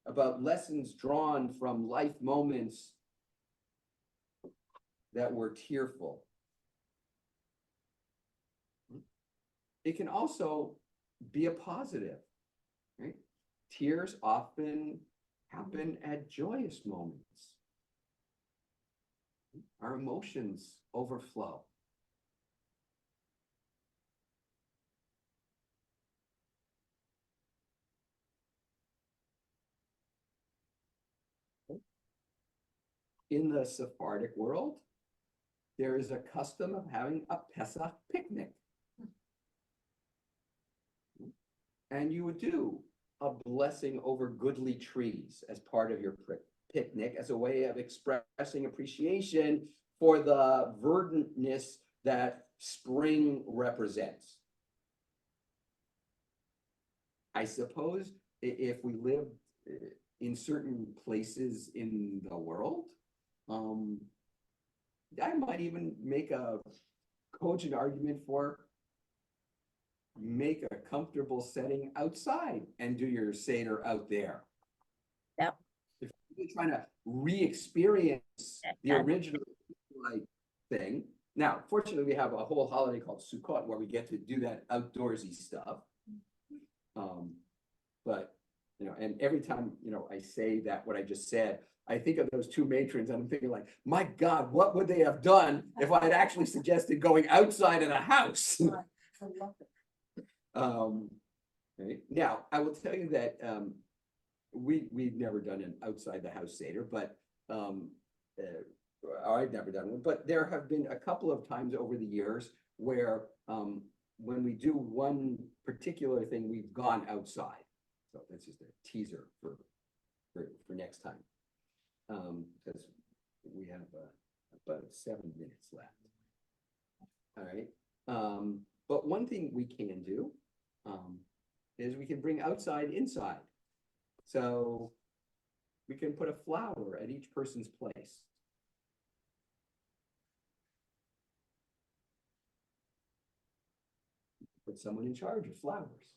about lessons drawn from life moments that were tearful. It can also be a positive, right? Tears often happen at joyous moments. Our emotions overflow. In the Sephardic world, there is a custom of having a Pesach picnic. And you would do a blessing over goodly trees as part of your picnic, as a way of expressing appreciation for the verdantness that spring represents. I suppose if we lived in certain places in the world, I might even make a cogent argument for make a comfortable setting outside and do your Seder out there. Yep. If you're trying to re-experience the original thing. Now, fortunately, we have a whole holiday called Sukkot where we get to do that outdoorsy stuff. But, and every time, I say that, what I just said, I think of those two matrons and I'm thinking like, my God, what would they have done if I had actually suggested going outside of the house? I love it. Right? Now, I will tell you that we've never done an outside the house Seder, but I've never done one, but there have been a couple of times over the years where when we do one particular thing, we've gone outside. So that's just a teaser for next time. Because we have about 7 minutes left. All right. But one thing we can do is we can bring outside inside. So we can put a flower at each person's place. Put someone in charge of flowers.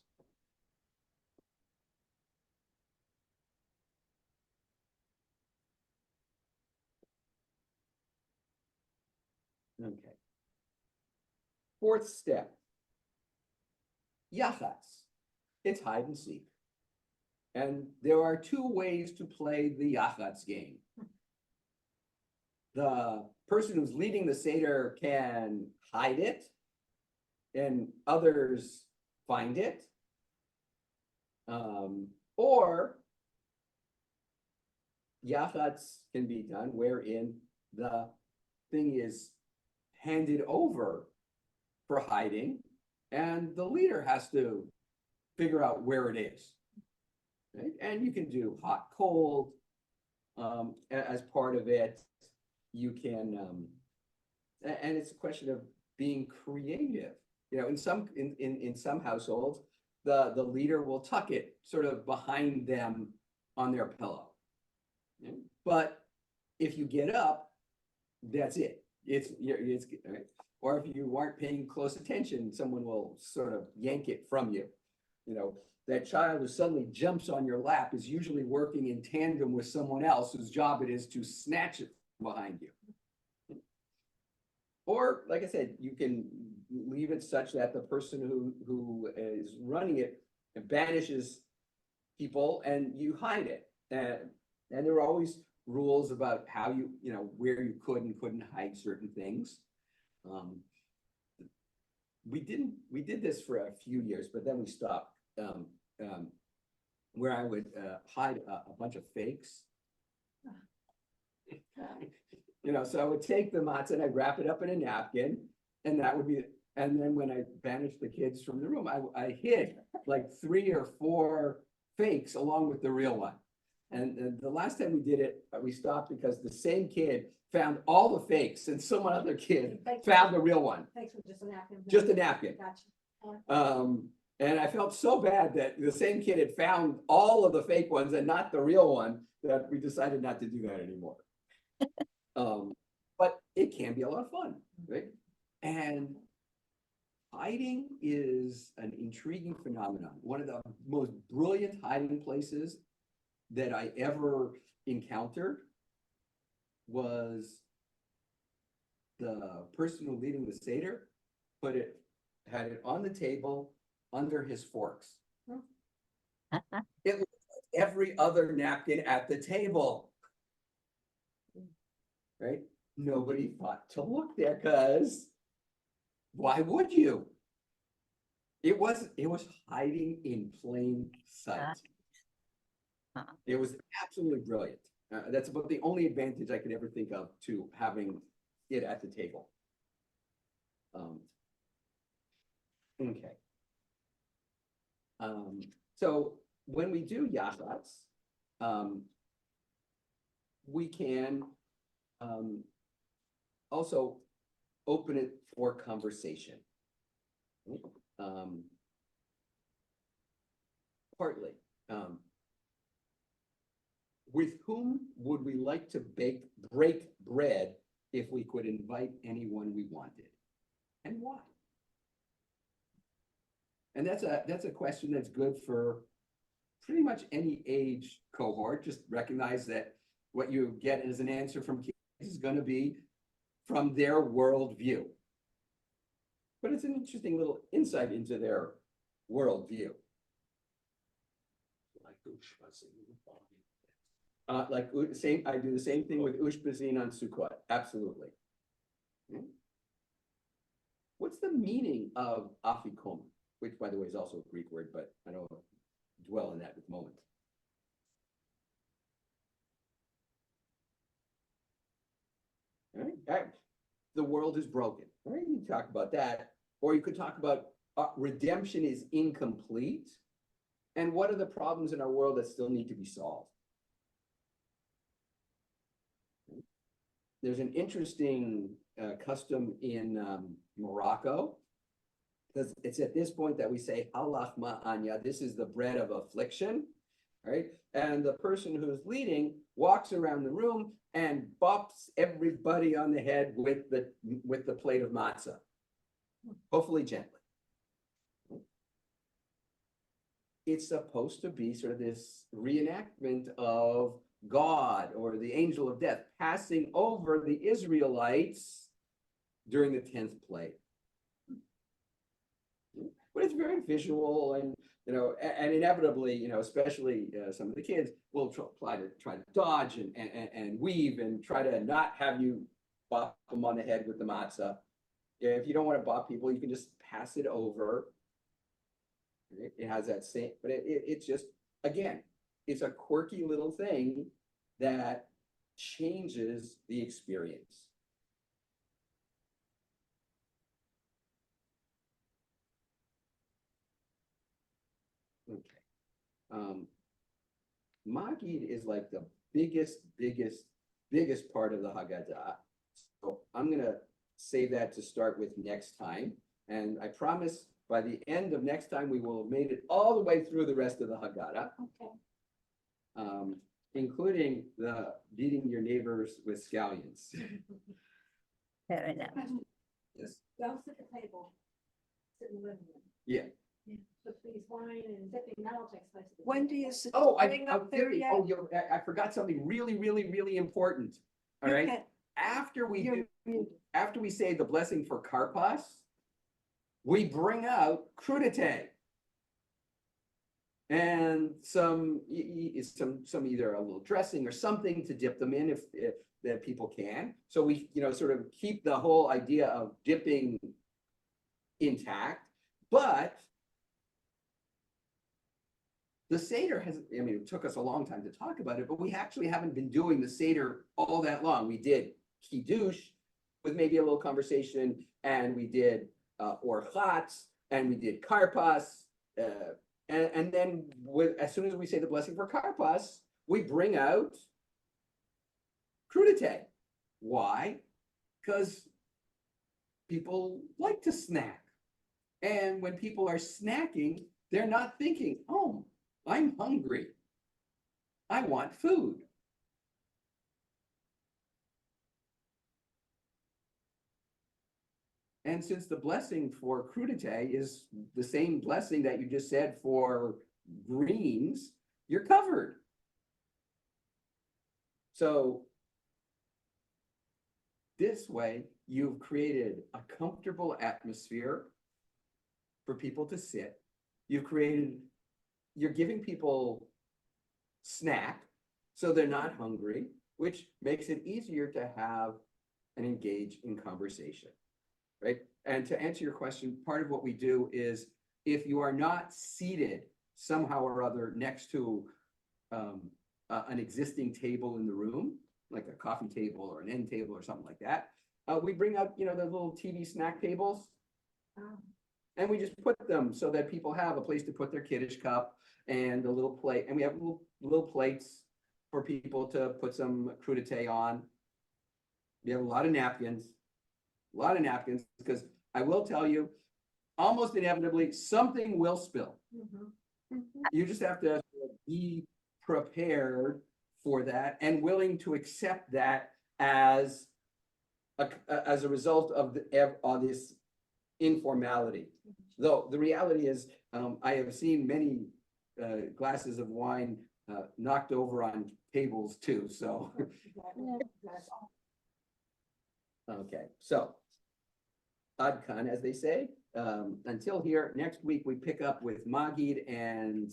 Okay. Fourth step. Yachatz. It's hide and seek. And there are two ways to play the Yachatz game. The person who's leading the Seder can hide it, and others find it. Or Yachatz can be done wherein the thing is handed over for hiding, and the leader has to figure out where it is. Right? And you can do hot, cold as part of it. You can, and it's a question of being creative. You know, in some households, the leader will tuck it sort of behind them on their pillow. Yeah. But if you get up, that's it. It's right? Or if you aren't paying close attention, someone will sort of yank it from you. You know, that child who suddenly jumps on your lap is usually working in tandem with someone else whose job it is to snatch it behind you. Or, like I said, you can leave it such that the person who is running it banishes people and you hide it. And there are always rules about how you know, where you could and couldn't hide certain things. We did this for a few years, but then we stopped. Where I would hide a bunch of fakes. You know, so I would take the matzah and I'd wrap it up in a napkin, and that would be, and then when I banished the kids from the room, I hid like 3 or 4 fakes along with the real one. And the last time we did it, we stopped because the same kid found all the fakes and some other kid found the real one. Thanks for just a napkin. Just a napkin. Gotcha. And I felt so bad that the same kid had found all of the fake ones and not the real one, that we decided not to do that anymore. But it can be a lot of fun, right? And hiding is an intriguing phenomenon. One of the most brilliant hiding places that I ever encountered was the person who leading the Seder had it on the table under his forks. It was like every other napkin at the table. Right? Nobody thought to look there, because why would you? It was hiding in plain sight. It was absolutely brilliant. That's about the only advantage I could ever think of to having it at the table. Okay. So when we do yachats, we can also open it for conversation. Partly. With whom would we like to break bread if we could invite anyone we wanted? And why? And that's a question that's good for pretty much any age cohort. Just recognize that what you get as an answer from kids is going to be from their worldview. But it's an interesting little insight into their worldview. I do the same thing with Ushpazin on Sukkot. Absolutely. What's the meaning of afikom? Which, by the way, is also a Greek word, but I don't dwell on that at the moment. All right. The world is broken. All right, you can talk about that. Or you could talk about redemption is incomplete. And what are the problems in our world that still need to be solved? There's an interesting custom in Morocco. Because it's at this point that we say, Allah ma'anya, this is the bread of affliction, right? And the person who's leading walks around the room and bops everybody on the head with the plate of matzah, hopefully gently. It's supposed to be sort of this reenactment of God or the angel of death passing over the Israelites during the 10th plague. But it's very visual, and and inevitably, especially some of the kids will try to dodge and weave and try to not have you bop them on the head with the matzah. If you don't want to bop people, you can just pass it over. It has that same, but it's just, again, it's a quirky little thing that changes the experience. Okay. Magid is like the biggest part of the Haggadah. So I'm gonna save that to start with next time. And I promise by the end of next time, we will have made it all the way through the rest of the Haggadah, Okay. including the beating your neighbors with scallions. Fair enough. Yes. Don't sit at the table. Sit in the living room. Yeah. But please wine and dipping, that all takes place. at the Wendy, table. is it Oh, getting up there yet? I forgot something really important. All You right, can't- after we you're do, muted. after we say the blessing for karpas, we bring out crudite. And some either a little dressing or something to dip them in if that people can. So we, sort of keep the whole idea of dipping intact, but the Seder has, it took us a long time to talk about it, but we actually haven't been doing the Seder all that long. We did Kiddush with maybe a little conversation, and we did Orchatz, and we did Karpas, and then as soon as we say the blessing for Karpas, we bring out crudite. Why? Because people like to snack. And when people are snacking, they're not thinking, oh, I'm hungry. I want food. And since the blessing for crudite is the same blessing that you just said for greens, you're covered. So this way, you've created a comfortable atmosphere for people to sit. You're giving people snack so they're not hungry, which makes it easier to have and engage in conversation, right? And to answer your question, part of what we do is if you are not seated somehow or other next to an existing table in the room, like a coffee table or an end table or something like that, we bring out, the little TV snack tables. And we just put them so that people have a place to put their Kiddush cup and a little plate. And we have little plates for people to put some crudite on. We have a lot of napkins, because I will tell you, almost inevitably, something will spill. You just have to be prepared for that and willing to accept that as a result of this informality. Though the reality is, I have seen many glasses of wine knocked over on tables too, so. Okay, so Ad Khan, as they say, until here, next week we pick up with Magid and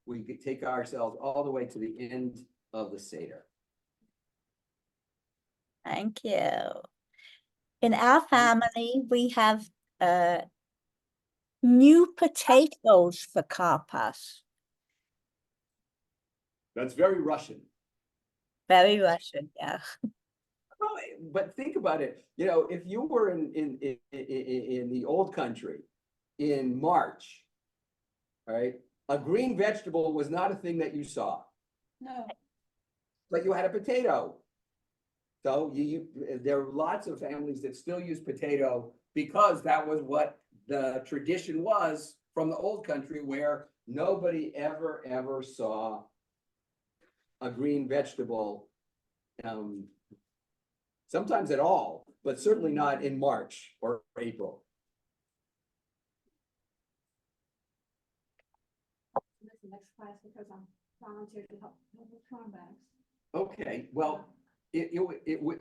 we take ourselves all the way to the end of the Seder. Thank you. In our family, we have new potatoes for karpas. That's very Russian. Very Russian, yeah. Well, but think about it, if you were in the old country in March, all right, a green vegetable was not a thing that you saw, No, but you had a potato. So there are lots of families that still use potato because that was what the tradition was from the old country, where nobody ever saw a green vegetable, sometimes at all, but certainly not in March or April. This is the next class because I'm volunteered to help with Chrome bags. Okay, well, it would